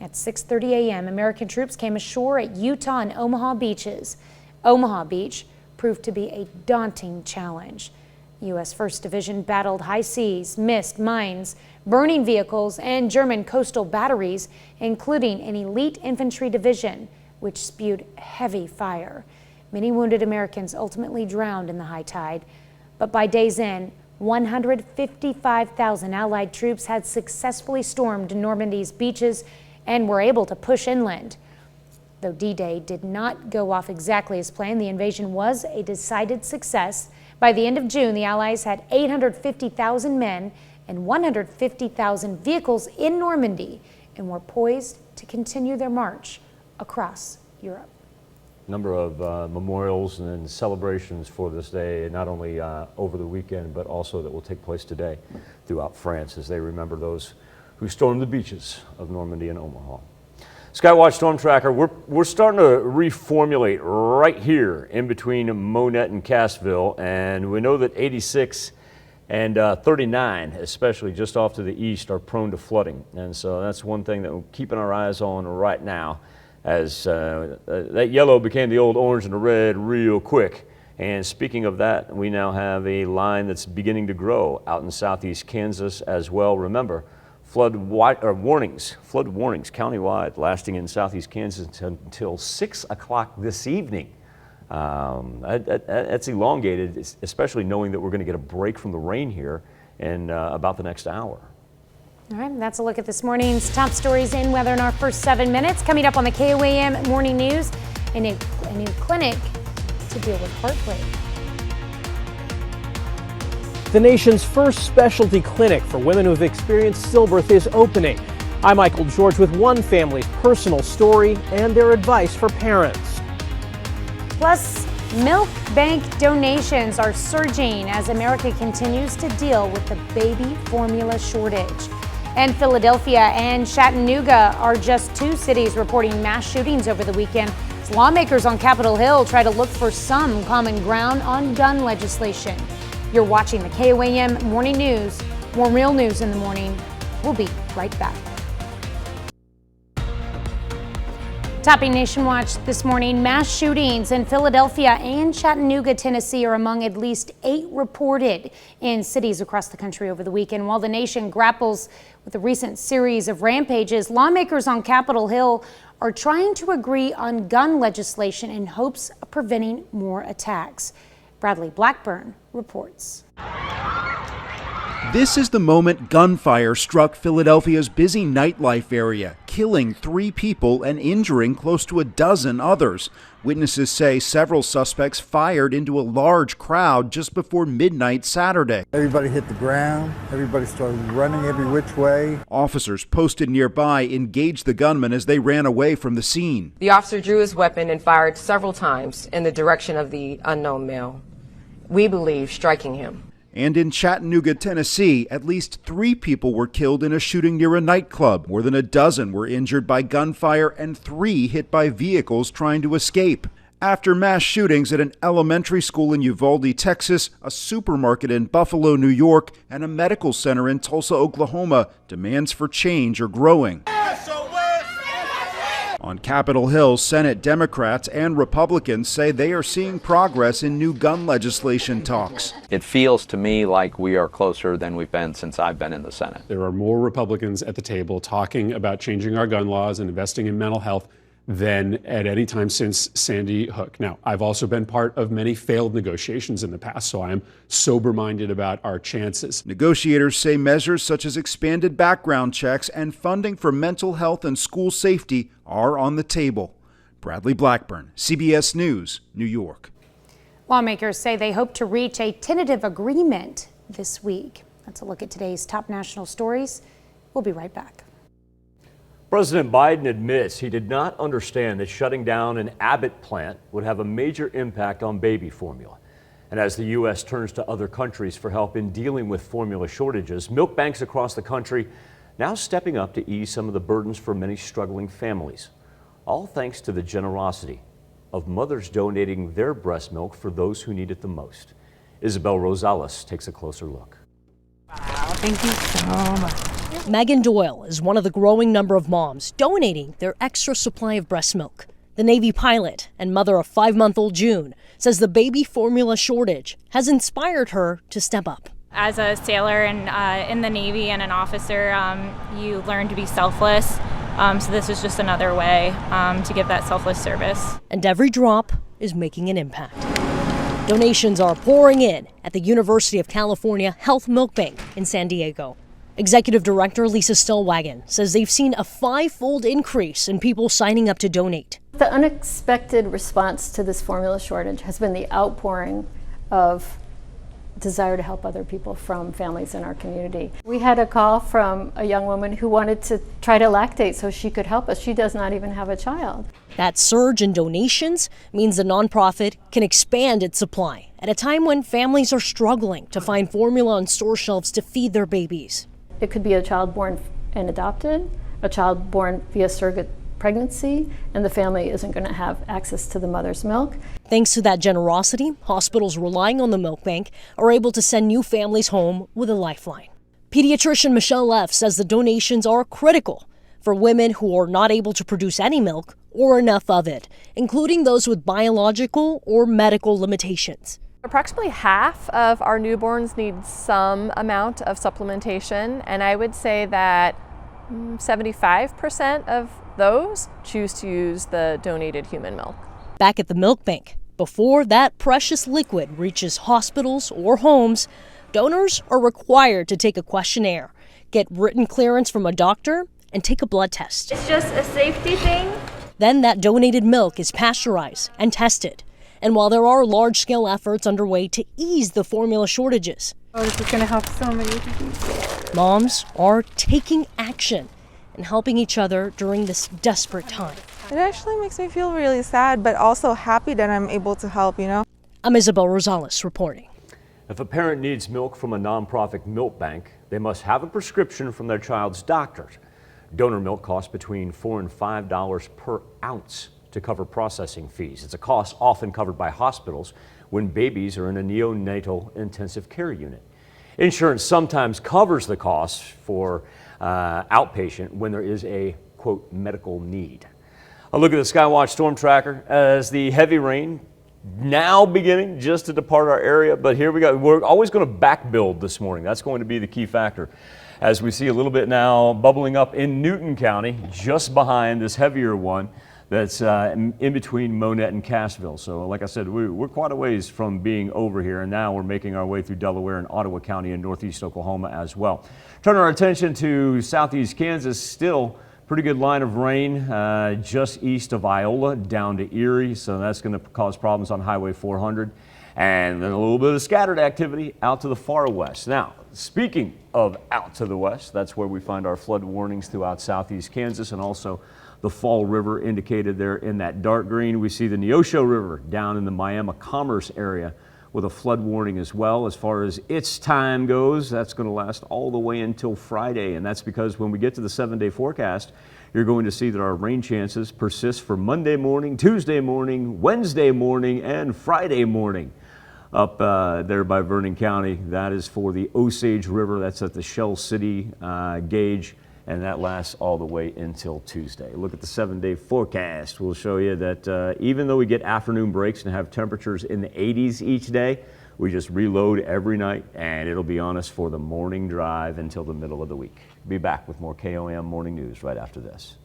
S1: At 6:30 a.m., American troops came ashore at Utah and Omaha beaches. Omaha Beach proved to be a daunting challenge. U.S. 1st Division battled high seas, mist, mines, burning vehicles, and German coastal batteries, including an elite infantry division, which spewed heavy fire. Many wounded Americans ultimately drowned in the high tide, but by day's end, 155,000 Allied troops had successfully stormed Normandy's beaches and were able to push inland. Though D-Day did not go off exactly as planned, the invasion was a decided success. By the end of June, the Allies had 850,000 men and 150,000 vehicles in Normandy and were poised to continue their march across Europe.
S2: Number of memorials and celebrations for this day, not only over the weekend, but also that will take place today throughout France as they remember those who stormed the beaches of Normandy and Omaha. Skywatch Storm Tracker, we're starting to reformulate right here in between Monette and Cassville, and we know that 86 and 39, especially just off to the east, are prone to flooding, and so that's one thing that we're keeping our eyes on right now, as that yellow became the old orange and the red real quick. And speaking of that, we now have a line that's beginning to grow out in southeast Kansas as well. Remember, flood warnings countywide, lasting in southeast Kansas until 6 o'clock this evening. That's elongated, especially knowing that we're going to get a break from the rain here in about the next hour.
S1: All right, that's a look at this morning's top stories in weather in our first 7 minutes. Coming up on the KOAM Morning News, a new clinic to deal with heartbreak.
S20: The nation's first specialty clinic for women who have experienced stillbirth is opening. I'm Michael George with one family's personal story and their advice for parents.
S1: Plus, milk bank donations are surging as America continues to deal with the baby formula shortage. And Philadelphia and Chattanooga are just two cities reporting mass shootings over the weekend. As lawmakers on Capitol Hill try to look for some common ground on gun legislation. You're watching the KOAM Morning News. More real news in the morning. We'll be right back. Topping Nation Watch this morning, mass shootings in Philadelphia and Chattanooga, Tennessee are among at least 8 reported in cities across the country over the weekend. While the nation grapples with a recent series of rampages, lawmakers on Capitol Hill are trying to agree on gun legislation in hopes of preventing more attacks. Bradley Blackburn reports.
S21: This is the moment gunfire struck Philadelphia's busy nightlife area, killing 3 people and injuring close to a dozen others. Witnesses say several suspects fired into a large crowd just before midnight Saturday.
S22: Everybody hit the ground. Everybody started running every which way.
S21: Officers posted nearby engaged the gunman as they ran away from the scene.
S23: The officer drew his weapon and fired several times in the direction of the unknown male, we believe striking him.
S21: And in Chattanooga, Tennessee, at least 3 people were killed in a shooting near a nightclub. More than a dozen were injured by gunfire and 3 hit by vehicles trying to escape. After mass shootings at an elementary school in Uvalde, Texas, a supermarket in Buffalo, New York, and a medical center in Tulsa, Oklahoma, demands for change are growing. On Capitol Hill, Senate Democrats and Republicans say they are seeing progress in new gun legislation talks.
S24: It feels to me like we are closer than we've been since I've been in the Senate.
S25: There are more Republicans at the table talking about changing our gun laws and investing in mental health than at any time since Sandy Hook. Now, I've also been part of many failed negotiations in the past, so I am sober-minded about our chances.
S21: Negotiators say measures such as expanded background checks and funding for mental health and school safety are on the table. Bradley Blackburn, CBS News, New York.
S1: Lawmakers say they hope to reach a tentative agreement this week. That's a look at today's top national stories. We'll be right back.
S2: President Biden admits he did not understand that shutting down an Abbott plant would have a major impact on baby formula. And as the U.S. turns to other countries for help in dealing with formula shortages, milk banks across the country now stepping up to ease some of the burdens for many struggling families. All thanks to the generosity of mothers donating their breast milk for those who need it the most. Isabel Rosales takes a closer look.
S26: Wow, thank you so much. Megan Doyle is one of the growing number of moms donating their extra supply of breast milk. The Navy pilot and mother of 5-month-old June says the baby formula shortage has inspired her to step up.
S27: As a sailor and in the Navy and an officer, you learn to be selfless. So this is just another way to give that selfless service.
S26: And every drop is making an impact. Donations are pouring in at the University of California Health Milk Bank in San Diego. Executive Director Lisa Stillwagon says they've seen a 5-fold increase in people signing up to donate.
S28: The unexpected response to this formula shortage has been the outpouring of
S5: desire to help other people from families in our community. We had a call from a young woman who wanted to try to lactate so she could help us. She does not even have a child.
S26: That surge in donations means the nonprofit can expand its supply at a time when families are struggling to find formula on store shelves to feed their babies.
S5: It could be a child born and adopted, a child born via surrogate pregnancy, and the family isn't going to have access to the mother's milk.
S26: Thanks to that generosity, hospitals relying on the milk bank are able to send new families home with a lifeline. Pediatrician Michelle F. says the donations are critical for women who are not able to produce any milk or enough of it, including those with biological or medical limitations.
S6: Approximately half of our newborns need some amount of supplementation, and I would say that 75% of those choose to use the donated human milk.
S26: Back at the milk bank, before that precious liquid reaches hospitals or homes, donors are required to take a questionnaire, get written clearance from a doctor, and take a blood test.
S16: It's just a safety thing.
S26: Then that donated milk is pasteurized and tested. And while there are large-scale efforts underway to ease the formula shortages,
S18: this is going to help so many people.
S26: moms are taking action and helping each other during this desperate time.
S7: It actually makes me feel really sad, but also happy that I'm able to help,
S26: I'm Isabel Rosales reporting.
S2: If a parent needs milk from a nonprofit milk bank, they must have a prescription from their child's doctor. Donor milk costs between $4 and $5 per ounce to cover processing fees. It's a cost often covered by hospitals when babies are in a neonatal intensive care unit. Insurance sometimes covers the costs for outpatient when there is a, quote, medical need. A look at the Skywatch storm tracker as the heavy rain now beginning just to depart our area, but here we go. We're always going to back build this morning. That's going to be the key factor. As we see a little bit now bubbling up in Newton County, just behind this heavier one that's in between Monette and Cassville. So like I said, we're quite a ways from being over here, and now we're making our way through Delaware and Ottawa County and northeast Oklahoma as well. Turn our attention to southeast Kansas. Still pretty good line of rain just east of Iola down to Erie, so that's going to cause problems on Highway 400. And then a little bit of scattered activity out to the far west. Now, speaking of out to the west, that's where we find our flood warnings throughout southeast Kansas, and also the Fall River indicated there in that dark green. We see the Neosho River down in the Miami Commerce area with a flood warning as well. As far as its time goes, that's going to last all the way until Friday, and that's because when we get to the 7-day forecast, you're going to see that our rain chances persist for Monday morning, Tuesday morning, Wednesday morning, and Friday morning. Up there by Vernon County, that is for the Osage River. That's at the Shell City gauge, and that lasts all the way until Tuesday. Look at the 7-day forecast. We'll show you that even though we get afternoon breaks and have temperatures in the 80s each day, we just reload every night, and it'll be on us for the morning drive until the middle of the week. Be back with more KOAM Morning News right after this.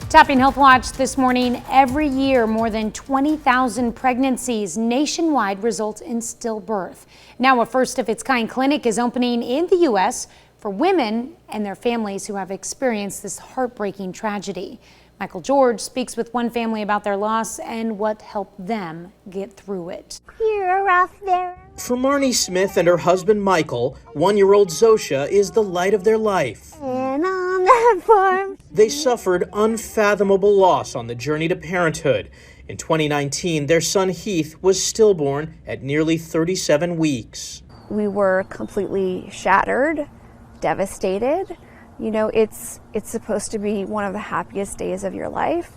S1: Topping Health Watch this morning, every year more than 20,000 pregnancies nationwide result in stillbirth. Now a first of its kind clinic is opening in the U.S. for women and their families who have experienced this heartbreaking tragedy. Michael George speaks with one family about their loss and what helped them get through it.
S8: You're off there.
S20: For Marnie Smith and her husband Michael, 1-year-old Zosha is the light of their life.
S8: And on the farm.
S20: They suffered unfathomable loss on the journey to parenthood. In 2019, their son Heath was stillborn at nearly 37 weeks.
S8: We were completely shattered, devastated. You know, it's supposed to be one of the happiest days of your life,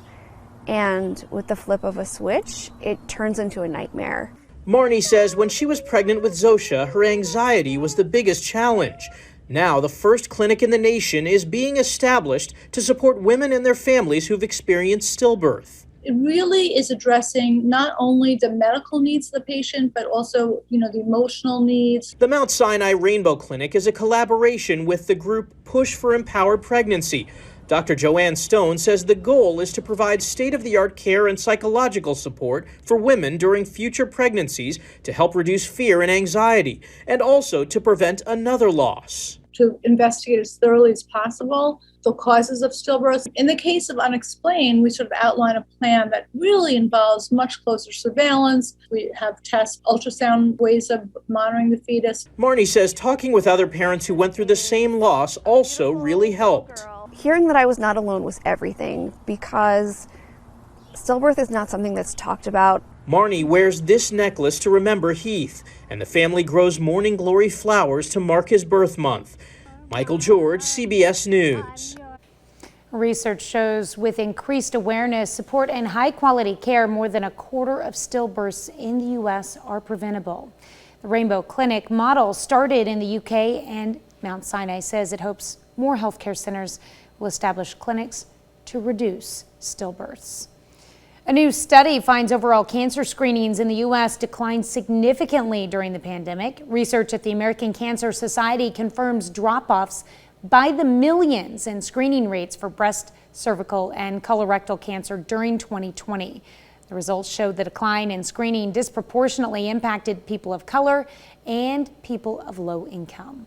S8: and with the flip of a switch, it turns into a nightmare.
S20: Marnie says when she was pregnant with Zosha, her anxiety was the biggest challenge. Now, the first clinic in the nation is being established to support women and their families who've experienced stillbirth.
S9: It really is addressing not only the medical needs of the patient, but also, the emotional needs.
S20: The Mount Sinai Rainbow Clinic is a collaboration with the group Push for Empowered Pregnancy. Dr. Joanne Stone says the goal is to provide state-of-the-art care and psychological support for women during future pregnancies to help reduce fear and anxiety, and also to prevent another loss.
S9: to investigate as thoroughly as possible the causes of stillbirths. In the case of unexplained, we sort of outline a plan that really involves much closer surveillance. We have test ultrasound ways of monitoring the fetus.
S20: Marnie says talking with other parents who went through the same loss also really helped.
S8: Hearing that I was not alone was everything, because stillbirth is not something that's talked about.
S20: Marnie wears this necklace to remember Heath, and the family grows morning glory flowers to mark his birth month. Michael George, CBS News.
S1: Research shows with increased awareness, support, and high-quality care, more than a quarter of stillbirths in the U.S. are preventable. The Rainbow Clinic model started in the UK, and Mount Sinai says it hopes more healthcare centers will establish clinics to reduce stillbirths. A new study finds overall cancer screenings in the U.S. declined significantly during the pandemic. Research at the American Cancer Society confirms drop-offs by the millions in screening rates for breast, cervical, and colorectal cancer during 2020. The results showed the decline in screening disproportionately impacted people of color and people of low income.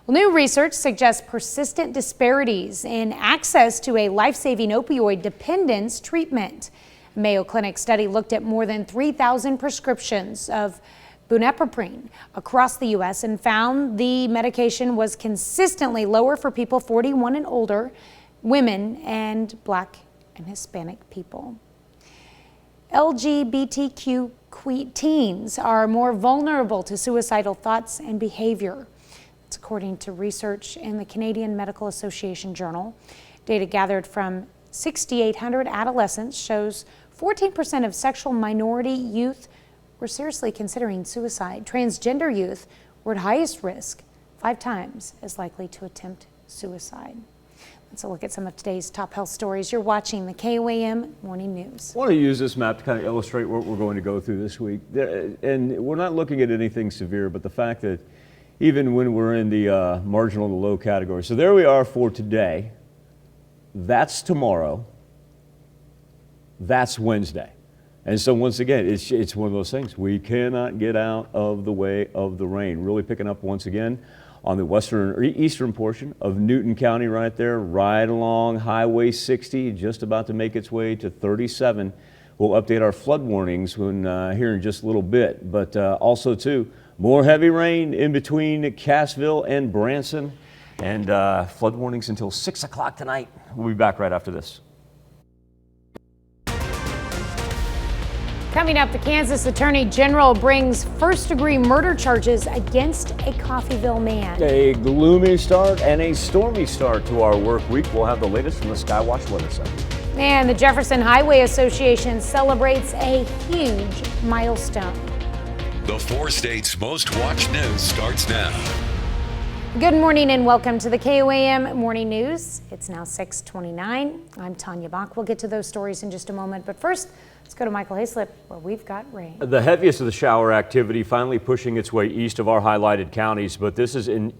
S1: Well, new research suggests persistent disparities in access to a life-saving opioid dependence treatment. A Mayo Clinic study looked at more than 3,000 prescriptions of buprenorphine across the U.S. and found the medication was consistently lower for people 41 and older, women, and Black and Hispanic people. LGBTQ teens are more vulnerable to suicidal thoughts and behavior. That's according to research in the Canadian Medical Association Journal. Data gathered from 6,800 adolescents shows 14% of sexual minority youth were seriously considering suicide. Transgender youth were at highest risk, 5 times as likely to attempt suicide. Let's look at some of today's top health stories. You're watching the KOAM Morning News.
S2: I want to use this map to kind of illustrate what we're going to go through this week. And we're not looking at anything severe, but the fact that even when we're in the marginal to low category. So there we are for today. That's tomorrow. That's Wednesday. And so once again, it's one of those things. We cannot get out of the way of the rain. Really picking up once again on the western or eastern portion of Newton County right there, right along Highway 60, just about to make its way to 37. We'll update our flood warnings when here in just a little bit. But also, too, more heavy rain in between Cassville and Branson. And flood warnings until 6 o'clock tonight. We'll be back right after this.
S1: Coming up, the Kansas Attorney General brings first-degree murder charges against a Coffeyville man.
S2: A gloomy start and a stormy start to our work week. We'll have the latest from the Skywatch Weather Center.
S1: And the Jefferson Highway Association celebrates a huge milestone.
S3: The 4 states' most watched news starts now.
S1: Good morning and welcome to the KOAM Morning News. It's now 6:29. I'm Tanya Bach. We'll get to those stories in just a moment. But first, let's go to Michael Hayslip, where we've got rain.
S2: The heaviest of the shower activity finally pushing its way east of our highlighted counties, but this is an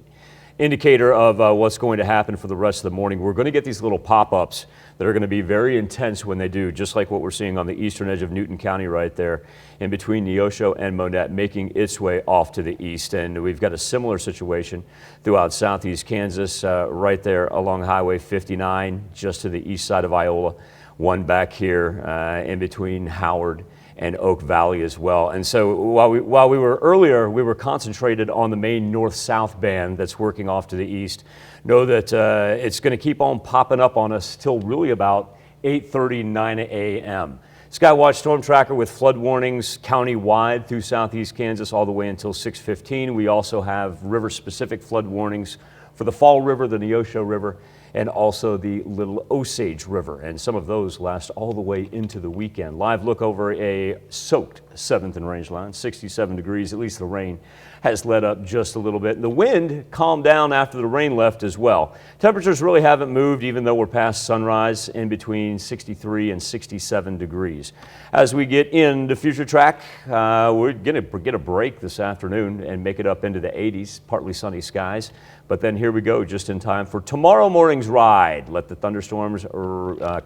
S2: indicator of what's going to happen for the rest of the morning. We're going to get these little pop-ups that are going to be very intense when they do, just like what we're seeing on the eastern edge of Newton County right there in between Neosho and Monette, making its way off to the east. And we've got a similar situation throughout southeast Kansas, right there along Highway 59, just to the east side of Iola. One back here in between Howard and Oak Valley as well. And so while we were earlier, we were concentrated on the main north-south band that's working off to the east. Know that it's going to keep on popping up on us till really about 8:30, 9 a.m. Skywatch Storm Tracker with flood warnings county-wide through southeast Kansas all the way until 6:15. We also have river-specific flood warnings for the Fall River, the Neosho River, and also the Little Osage River. And some of those last all the way into the weekend. Live look over a soaked 7th and Rangeline, 67 degrees. At least the rain has let up just a little bit. And the wind calmed down after the rain left as well. Temperatures really haven't moved, even though we're past sunrise, in between 63 and 67 degrees. As we get into future track, we're going to get a break this afternoon and make it up into the 80s, partly sunny skies. But then here we go, just in time for tomorrow morning's ride. Let the thunderstorms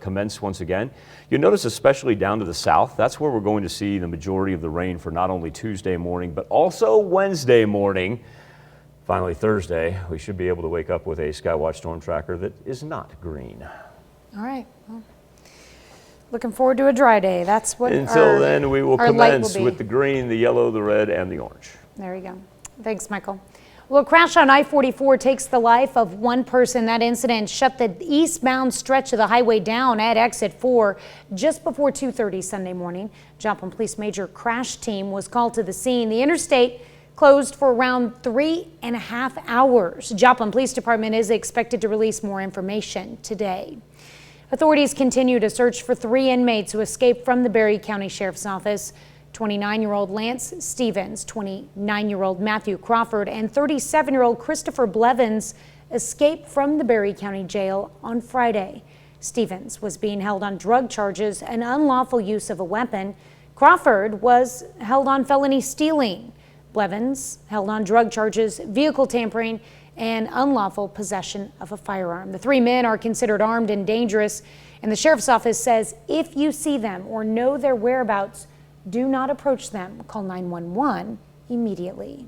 S2: commence once again. You'll notice, especially down to the south, that's where we're going to see the majority of the rain for not only Tuesday morning, but also Wednesday morning. Finally, Thursday, we should be able to wake up with a Skywatch storm tracker that is not green.
S1: All right. Well, looking forward to a dry day. That's what
S2: Until then, we will commence
S1: will
S2: with the green, the yellow, the red, and the orange.
S1: There you go. Thanks, Michael. Well, a crash on I-44 takes the life of one person. That incident shut the eastbound stretch of the highway down at exit 4 just before 2:30 Sunday morning. Joplin Police Major Crash Team was called to the scene. The interstate closed for around 3.5 hours. Joplin Police Department is expected to release more information today. Authorities continue to search for 3 inmates who escaped from the Berry County Sheriff's Office. 29-year-old Lance Stevens, 29-year-old Matthew Crawford, and 37-year-old Christopher Blevins escaped from the Berry County Jail on Friday. Stevens was being held on drug charges and unlawful use of a weapon. Crawford was held on felony stealing. Blevins held on drug charges, vehicle tampering, and unlawful possession of a firearm. The 3 men are considered armed and dangerous, and the Sheriff's Office says if you see them or know their whereabouts, do not approach them. Call 911 immediately.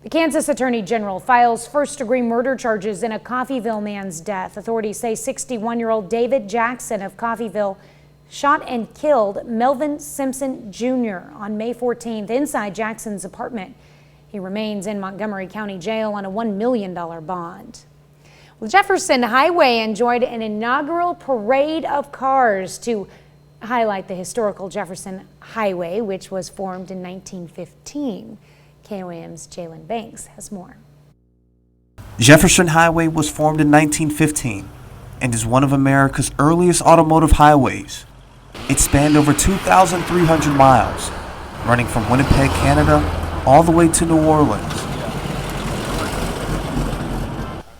S1: The Kansas Attorney General files first-degree murder charges in a Coffeyville man's death. Authorities say 61-year-old David Jackson of Coffeyville shot and killed Melvin Simpson Jr. on May 14th inside Jackson's apartment. He remains in Montgomery County Jail on a $1 million bond. Well, Jefferson Highway enjoyed an inaugural parade of cars to highlight the historical Jefferson Highway, which was formed in 1915. KOAM's Jalen Banks has more.
S4: Jefferson Highway was formed in 1915 and is one of America's earliest automotive highways. It spanned over 2,300 miles, running from Winnipeg, Canada, all the way to New Orleans.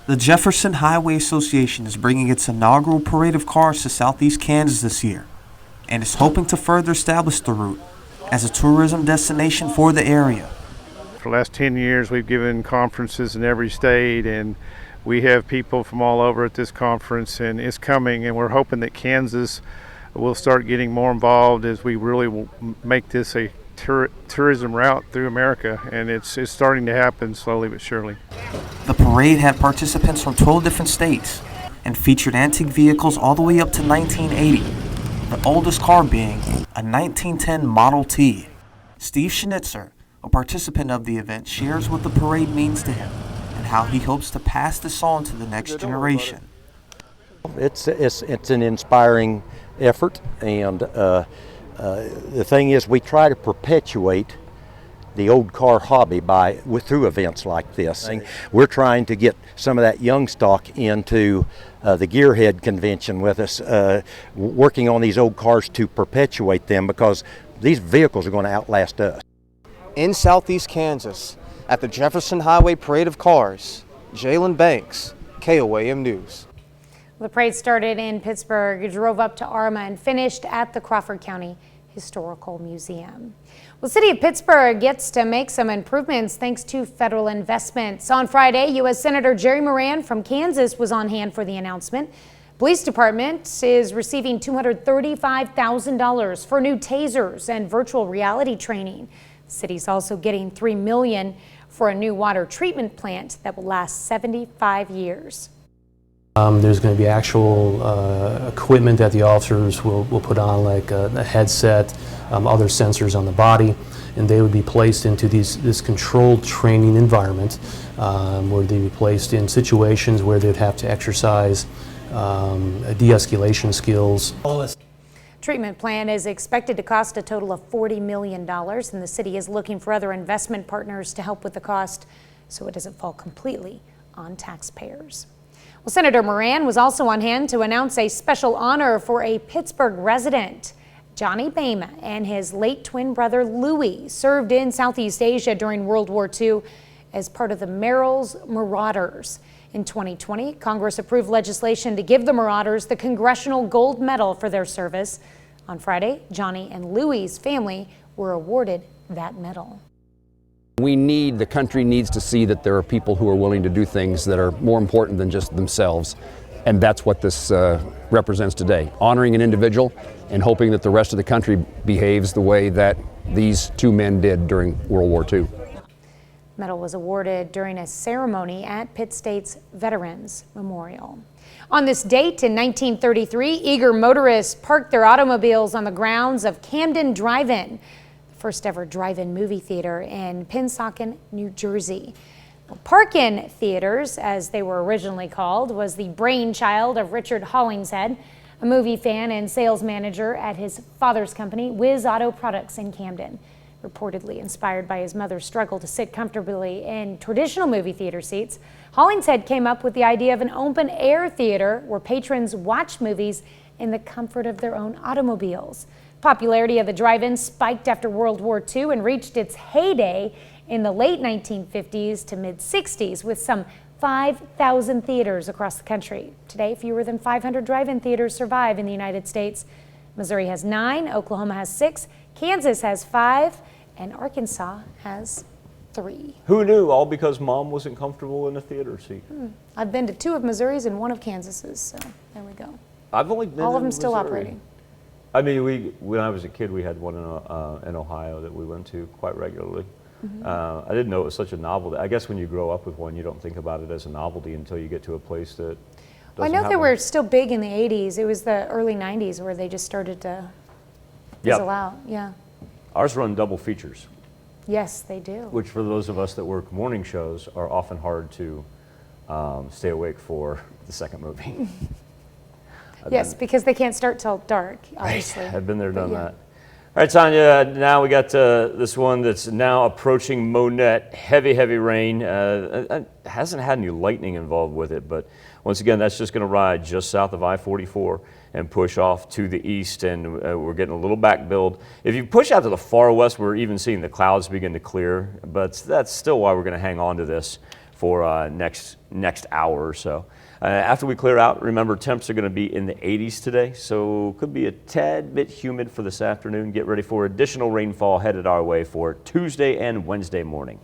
S4: The Jefferson Highway Association is bringing its inaugural parade of cars to southeast Kansas this year, and is hoping to further establish the route as a tourism destination for the area.
S19: For the last 10 years, we've given conferences in every state, and we have people from all over at this conference, and it's coming, and we're hoping that Kansas will start getting more involved as we really will make this a tourism route through America, and it's starting to happen slowly but surely.
S4: The parade had participants from 12 different states and featured antique vehicles all the way up to 1980. The oldest car being a 1910 Model T. Steve Schnitzer, a participant of the event, shares what the parade means to him and how he hopes to pass this on to the next generation.
S10: It's an inspiring effort, and the thing is, we try to perpetuate the old car hobby through events like this. We're trying to get some of that young stock into the Gearhead convention with us, working on these old cars to perpetuate them, because these vehicles are going to outlast us.
S11: In southeast Kansas, at the Jefferson Highway Parade of Cars, Jalen Banks, KOAM News.
S1: The parade started in Pittsburgh, drove up to Arma, and finished at the Crawford County Historical Museum. Well, the city of Pittsburgh gets to make some improvements thanks to federal investments. On Friday, U.S. Senator Jerry Moran from Kansas was on hand for the announcement. Police Department is receiving $235,000 for new tasers and virtual reality training. The city's also getting $3 million for a new water treatment plant that will last 75 years.
S12: There's going to be actual equipment that the officers will put on, like a headset, other sensors on the body, and they would be placed into this controlled training environment where they'd be placed in situations where they'd have to exercise de-escalation skills.
S1: Treatment plan is expected to cost a total of $40 million, and the city is looking for other investment partners to help with the cost so it doesn't fall completely on taxpayers. Well, Senator Moran was also on hand to announce a special honor for a Pittsburgh resident. Johnny Bama and his late twin brother Louis served in Southeast Asia during World War II as part of the Merrill's Marauders. In 2020, Congress approved legislation to give the Marauders the Congressional Gold Medal for their service. On Friday, Johnny and Louis' family were awarded that medal.
S13: The country needs to see that there are people who are willing to do things that are more important than just themselves. And that's what this represents today. Honoring an individual and hoping that the rest of the country behaves the way that these two men did during World War II.
S1: medal was awarded during a ceremony at Pitt State's Veterans Memorial. On this date in 1933, eager motorists parked their automobiles on the grounds of Camden Drive-In, the first ever drive-in movie theater in Pennsauken, New Jersey. Park-in theaters, as they were originally called, was the brainchild of Richard Hollingshead, a movie fan and sales manager at his father's company, Whiz Auto Products in Camden. Reportedly inspired by his mother's struggle to sit comfortably in traditional movie theater seats, Hollingshead came up with the idea of an open-air theater where patrons watch movies in the comfort of their own automobiles. Popularity of the drive-in spiked after World War II and reached its heyday in the late 1950s to mid-60s with some 5,000 theaters across the country. Today, fewer than 500 drive-in theaters survive in the United States. Missouri has 9, Oklahoma has 6, Kansas has 5, and Arkansas has 3.
S2: Who knew? All because Mom wasn't comfortable in a theater seat.
S1: I've been to 2 of Missouri's and 1 of Kansas's, so there we go.
S2: I've only been
S1: all of them
S2: in
S1: still
S2: Missouri.
S1: operating.
S2: I mean, when I was a kid, we had one in Ohio that we went to quite regularly. I didn't know it was such a novelty. I guess when you grow up with one, you don't think about it as a novelty until you get to a place that doesn't
S1: Well, I know
S2: have
S1: they
S2: one.
S1: were still big in the 80s. It was the early 90s where they just started to fizzle out. Yeah.
S2: Ours run double features.
S1: Yes, they do.
S2: Which for those of us that work morning shows are often hard to stay awake for the second movie.
S1: Yes, because they can't start till dark, obviously.
S2: I've been there, done
S1: yeah.
S2: that. All right, Tanya, now we got this one that's now approaching Monette. Heavy, heavy rain. It hasn't had any lightning involved with it, but once again, that's just going to ride just south of I-44 and push off to the east, and we're getting a little back build. If you push out to the far west, we're even seeing the clouds begin to clear, but that's still why we're going to hang on to this for next hour or so. After we clear out, remember temps are going to be in the 80s today, so could be a tad bit humid for this afternoon. Get ready for additional rainfall headed our way for Tuesday and Wednesday morning.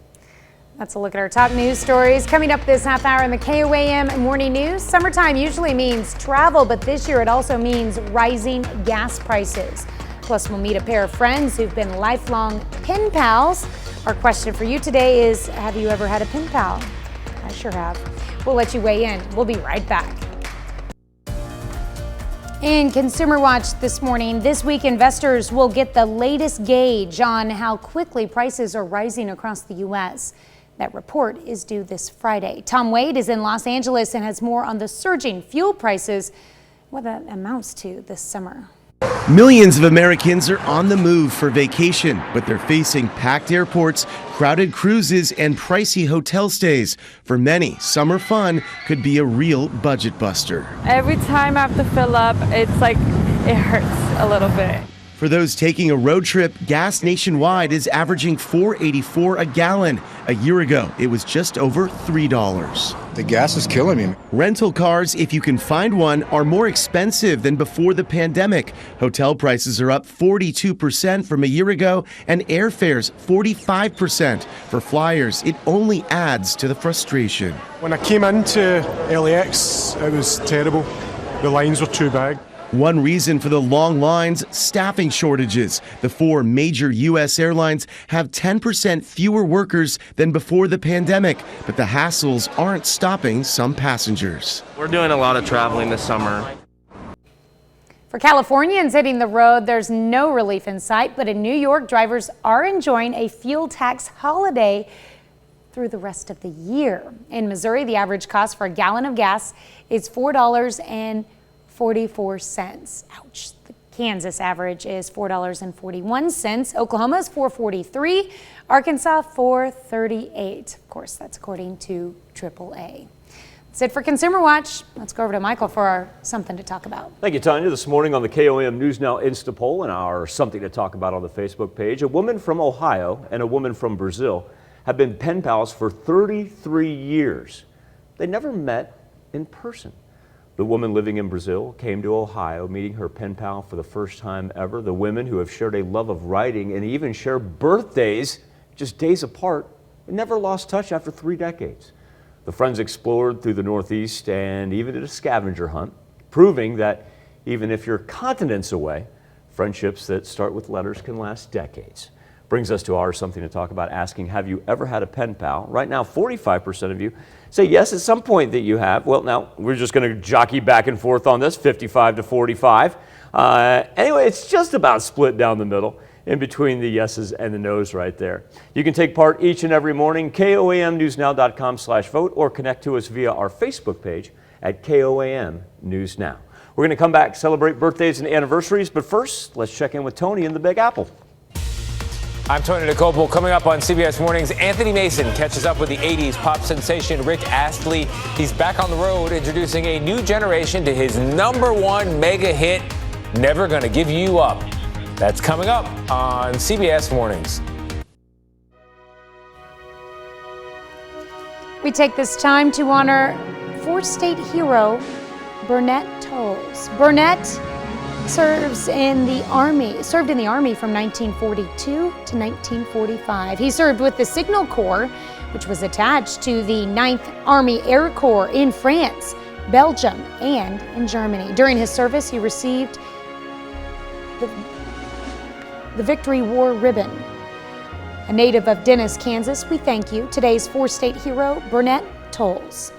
S1: That's a look at our top news stories. Coming up this half hour in the KOAM Morning News, summertime usually means travel, but this year it also means rising gas prices. Plus, we'll meet a pair of friends who've been lifelong pen pals. Our question for you today is, have you ever had a pen pal? I sure have. We'll let you weigh in. We'll be right back. In Consumer Watch this morning, this week investors will get the latest gauge on how quickly prices are rising across the U.S. That report is due this Friday. Tom Wade is in Los Angeles and has more on the surging fuel prices, what that amounts to this summer.
S14: Millions of Americans are on the move for vacation, but they're facing packed airports, crowded cruises, and pricey hotel stays. For many, summer fun could be a real budget buster.
S15: Every time I have to fill up, it's like it hurts a little bit.
S14: For those taking a road trip, gas nationwide is averaging $4.84 a gallon. A year ago, it was just over $3.
S17: The gas is killing me.
S14: Rental cars, if you can find one, are more expensive than before the pandemic. Hotel prices are up 42% from a year ago, and airfares 45%. For flyers, it only adds to the frustration.
S22: When I came into LAX, it was terrible. The lines were too big.
S14: One reason for the long lines, staffing shortages. The 4 major U.S. airlines have 10% fewer workers than before the pandemic, but the hassles aren't stopping some passengers.
S23: We're doing a lot of traveling this summer.
S1: For Californians hitting the road, there's no relief in sight, but in New York, drivers are enjoying a fuel tax holiday through the rest of the year. In Missouri, the average cost for a gallon of gas is $4.44. Ouch. The Kansas average is $4.41. Oklahoma is $4.43. Arkansas $4.38. Of course, that's according to AAA. That's it for Consumer Watch. Let's go over to Michael for our Something to Talk About.
S2: Thank you, Tanya. This morning on the KOAM News Now Insta poll and our Something to Talk About on the Facebook page, a woman from Ohio and a woman from Brazil have been pen pals for 33 years. They never met in person. The woman living in Brazil came to Ohio, meeting her pen pal for the first time ever. The women who have shared a love of writing and even share birthdays just days apart and never lost touch after 3 decades. The friends explored through the Northeast and even did a scavenger hunt, proving that even if you're continents away, friendships that start with letters can last decades. Brings us to our something to talk about, asking, have you ever had a pen pal? Right now, 45% of you say yes at some point that you have. Well, now we're just going to jockey back and forth on this, 55 to 45. Anyway, it's just about split down the middle in between the yeses and the nos right there. You can take part each and every morning, KOAMnewsnow.com/vote, or connect to us via our Facebook page at KOAM News Now. We're going to come back, celebrate birthdays and anniversaries, but first, let's check in with Tony in the Big Apple.
S5: I'm Tony Nicole. Coming up on CBS Mornings, Anthony Mason catches up with the 80s pop sensation Rick Astley. He's back on the road introducing a new generation to his #1 mega hit, Never Gonna Give You Up. That's coming up on CBS Mornings.
S1: We take this time to honor four-state hero Burnett Tolles. Burnett served in the Army from 1942 to 1945. He served with the Signal Corps, which was attached to the 9th Army Air Corps in France, Belgium, and in Germany. During his service, he received the Victory War Ribbon. A native of Dennis, Kansas, we thank you. Today's four-state hero, Burnett Tolles.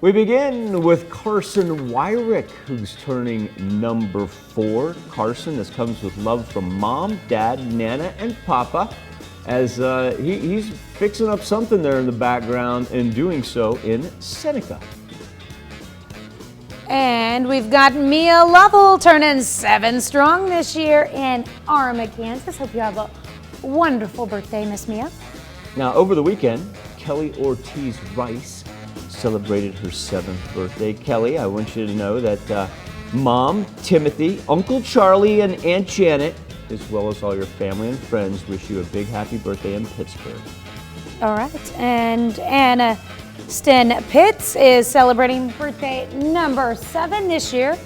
S2: We begin with Carson Wyrick, who's turning #4. Carson, this comes with love from Mom, Dad, Nana, and Papa, as he's fixing up something there in the background and doing so in Seneca.
S1: And we've got Mia Lovell turning 7 strong this year in Arma, Kansas. Hope you have a wonderful birthday, Miss Mia.
S2: Now, over the weekend, Kelly Ortiz Rice celebrated her 7th birthday. Kelly, I want you to know that Mom, Timothy, Uncle Charlie, and Aunt Janet, as well as all your family and friends, wish you a big happy birthday in Pittsburgh.
S1: All right, and Anna Sten Pitts is celebrating birthday #7 this year.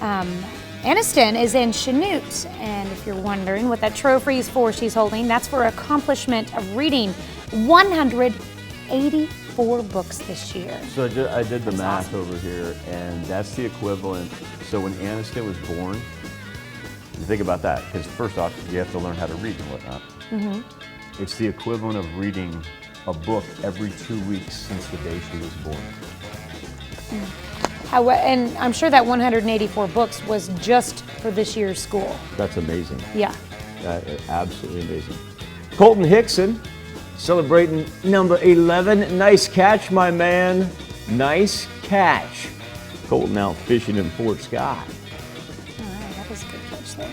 S1: Aniston is in Chanute, and if you're wondering what that trophy is for she's holding, that's for accomplishment of reading 184 books this year.
S2: So I did the math over here, and that's the equivalent. So when Aniston was born, you think about that, because first off, you have to learn how to read and whatnot.
S1: Mm-hmm.
S2: It's the equivalent of reading a book every 2 weeks since the day she was born.
S1: And I'm sure that 184 books was just for this year's school.
S2: That's amazing.
S1: Yeah.
S2: Absolutely amazing. Colton Hickson celebrating #11. Nice catch, my man. Nice catch. Colton out fishing in Fort Scott.
S1: All right, that was a good catch there.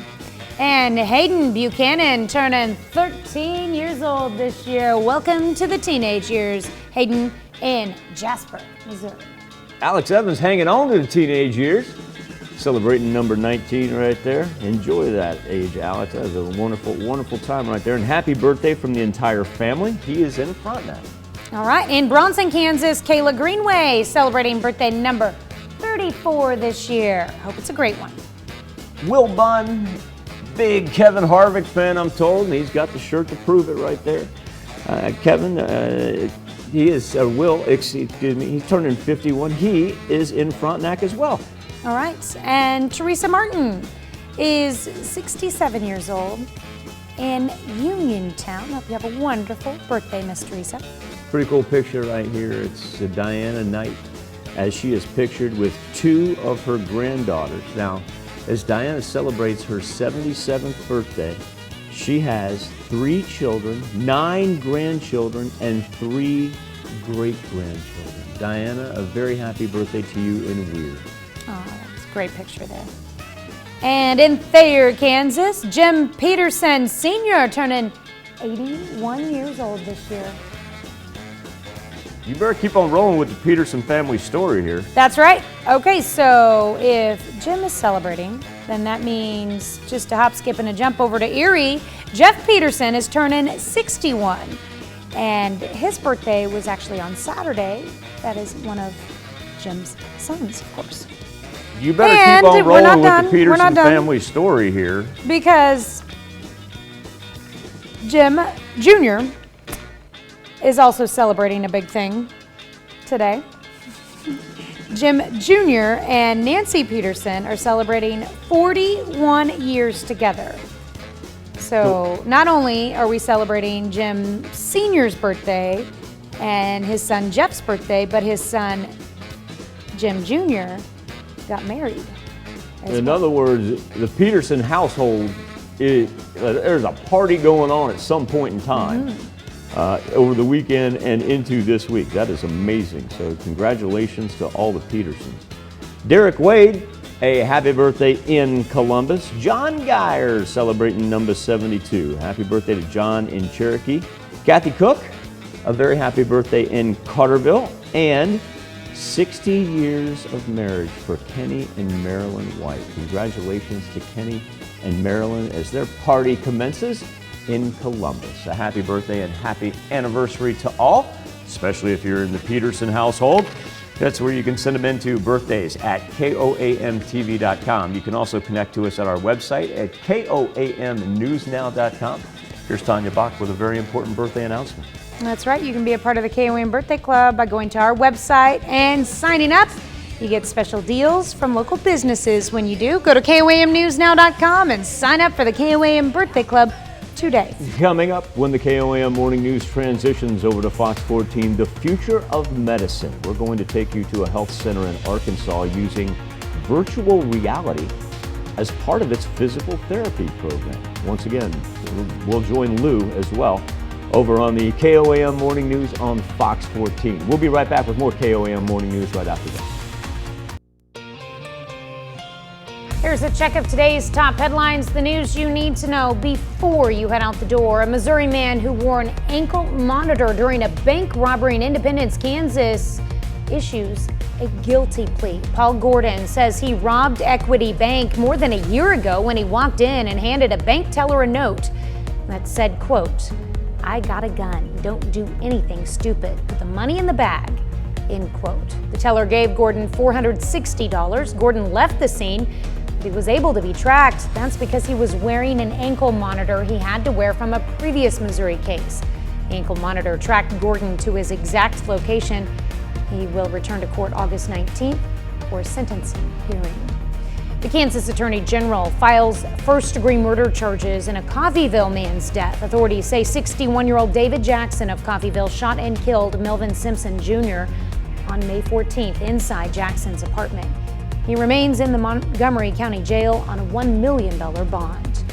S1: And Hayden Buchanan turning 13 years old this year. Welcome to the teenage years, Hayden in Jasper, Missouri.
S2: Alex Evans hanging on to the teenage years, celebrating #19 right there. Enjoy that age, Alex. That was a wonderful, wonderful time right there. And happy birthday from the entire family. He is in front now.
S1: All right, in Bronson, Kansas, Kayla Greenway celebrating birthday #34 this year. Hope it's a great one.
S2: Will Bunn, big Kevin Harvick fan, I'm told, and he's got the shirt to prove it right there. Kevin, he is, Will, excuse me, he's turning 51. He is in Frontenac as well.
S1: All right, and Teresa Martin is 67 years old in Uniontown. Hope you have a wonderful birthday, Miss Teresa.
S2: Pretty cool picture right here. It's Diana Knight, as she is pictured with 2 of her granddaughters. Now, as Diana celebrates her 77th birthday, she has 3 children, 9 grandchildren, and 3 great-grandchildren. Diana, a very happy birthday to you in Weir.
S1: Oh, that's a great picture there. And in Thayer, Kansas, Jim Peterson Sr. turning 81 years old this year.
S2: You better keep on rolling with the Peterson family story here.
S1: That's right. Okay, so if Jim is celebrating, then that means just a hop, skip, and a jump over to Erie. Jeff Peterson is turning 61, and his birthday was actually on Saturday. That is one of Jim's sons, of course.
S2: You better keep on rolling with the Peterson family story here.
S1: Because Jim Jr. is also celebrating a big thing today. Jim Jr. and Nancy Peterson are celebrating 41 years together. So So not only are we celebrating Jim Sr.'s birthday and his son Jeff's birthday, but his son Jim Jr. got married.
S2: In other words, the Peterson household, there's a party going on at some point in time over the weekend and into this week. That is amazing. So congratulations to all the Petersons. Derek Wade, a happy birthday in Columbus. John Geyer celebrating number 72. Happy birthday to John in Cherokee. Kathy Cook, a very happy birthday in Carterville. And 60 years of marriage for Kenny and Marilyn White. Congratulations to Kenny and Marilyn as their party commences in Columbus. A happy birthday and happy anniversary to all, especially if you're in the Peterson household. That's where you can send them into birthdays at KOAMTV.com. You can also connect to us at our website at KOAMNewsNow.com. Here's Tanya Bach with a very important birthday announcement.
S1: That's right. You can be a part of the KOAM Birthday Club by going to our website and signing up. You get special deals from local businesses when you do. Go to KOAMNewsNow.com and sign up for the KOAM Birthday Club today.
S2: Coming up, when the KOAM Morning News transitions over to Fox 14, the future of medicine. We're going to take you to a health center in Arkansas using virtual reality as part of its physical therapy program. Once again, we'll join Lou as well over on the KOAM Morning News on Fox 14. We'll be right back with more KOAM Morning News right after this.
S1: Here's a check of today's top headlines, the news you need to know before you head out the door. A Missouri man who wore an ankle monitor during a bank robbery in Independence, Kansas, issues a guilty plea. Paul Gordon says he robbed Equity Bank more than a year ago when he walked in and handed a bank teller a note that said, quote, "I got a gun. Don't do anything stupid. Put the money in the bag." End quote. The teller gave Gordon $460. Gordon left the scene. He was able to be tracked. That's because he was wearing an ankle monitor he had to wear from a previous Missouri case. The ankle monitor tracked Gordon to his exact location. He will return to court August 19th for a sentencing hearing. The Kansas Attorney General files first-degree murder charges in a Coffeyville man's death. Authorities say 61-year-old David Jackson of Coffeyville shot and killed Melvin Simpson Jr. on May 14th inside Jackson's apartment. He remains in the Montgomery County Jail on a $1 million bond.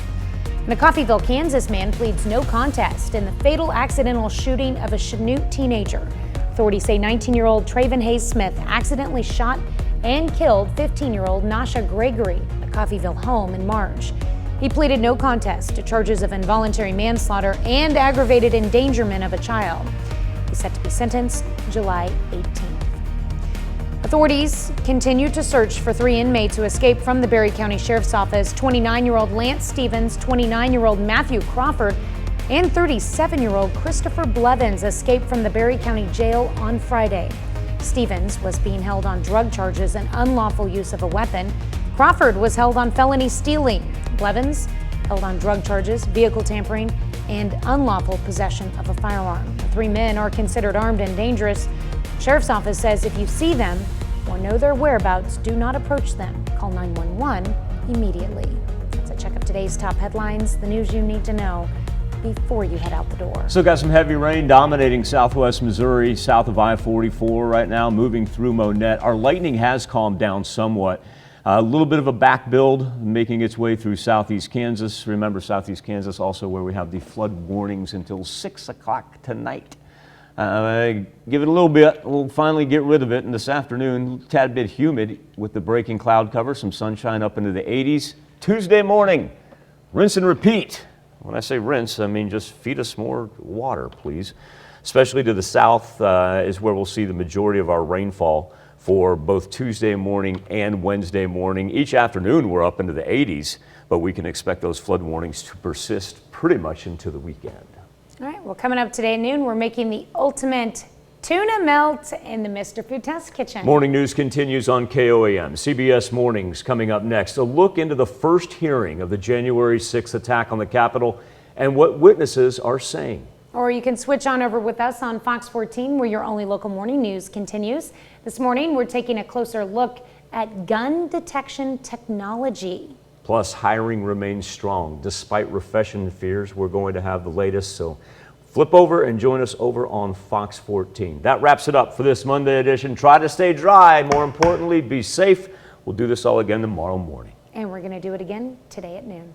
S1: And a Coffeyville, Kansas man pleads no contest in the fatal accidental shooting of a Chanute teenager. Authorities say 19-year-old Traven Hayes Smith accidentally shot and killed 15-year-old Nasha Gregory at a Coffeyville home in March. He pleaded no contest to charges of involuntary manslaughter and aggravated endangerment of a child. He's set to be sentenced July 18th. Authorities continue to search for 3 inmates who escaped from the Berry County Sheriff's Office. 29-year-old Lance Stevens, 29-year-old Matthew Crawford, and 37-year-old Christopher Blevins escaped from the Berry County Jail on Friday. Stevens was being held on drug charges and unlawful use of a weapon. Crawford was held on felony stealing. Blevins held on drug charges, vehicle tampering, and unlawful possession of a firearm. The 3 men are considered armed and dangerous. Sheriff's Office says if you see them or know their whereabouts, do not approach them. Call 911 immediately. That's a check of today's top headlines, the news you need to know before you head out the door.
S2: So got some heavy rain dominating southwest Missouri, south of I-44 right now, moving through Monette. Our lightning has calmed down somewhat. A little bit of a back build making its way through southeast Kansas. Remember, southeast Kansas also where we have the flood warnings until 6 o'clock tonight. Give it a little bit, we'll finally get rid of it. And this afternoon, a tad bit humid with the breaking cloud cover, some sunshine up into the 80s. Tuesday morning, rinse and repeat. When I say rinse, I mean just feed us more water, please. Especially to the south is where we'll see the majority of our rainfall for both Tuesday morning and Wednesday morning. Each afternoon, we're up into the 80s, but we can expect those flood warnings to persist pretty much into the weekend.
S1: All right, well, coming up today at noon, we're making the ultimate tuna melt in the Mr. Food Test Kitchen.
S2: Morning news continues on KOAM. CBS Mornings coming up next. A look into the first hearing of the January 6th attack on the Capitol and what witnesses are saying.
S1: Or you can switch on over with us on Fox 14, where your only local morning news continues. This morning, we're taking a closer look at gun detection technology.
S2: Plus, hiring remains strong. Despite recession fears, we're going to have the latest, so flip over and join us over on Fox 14. That wraps it up for this Monday edition. Try to stay dry. More importantly, be safe. We'll do this all again tomorrow morning.
S1: And we're going to do it again today at noon.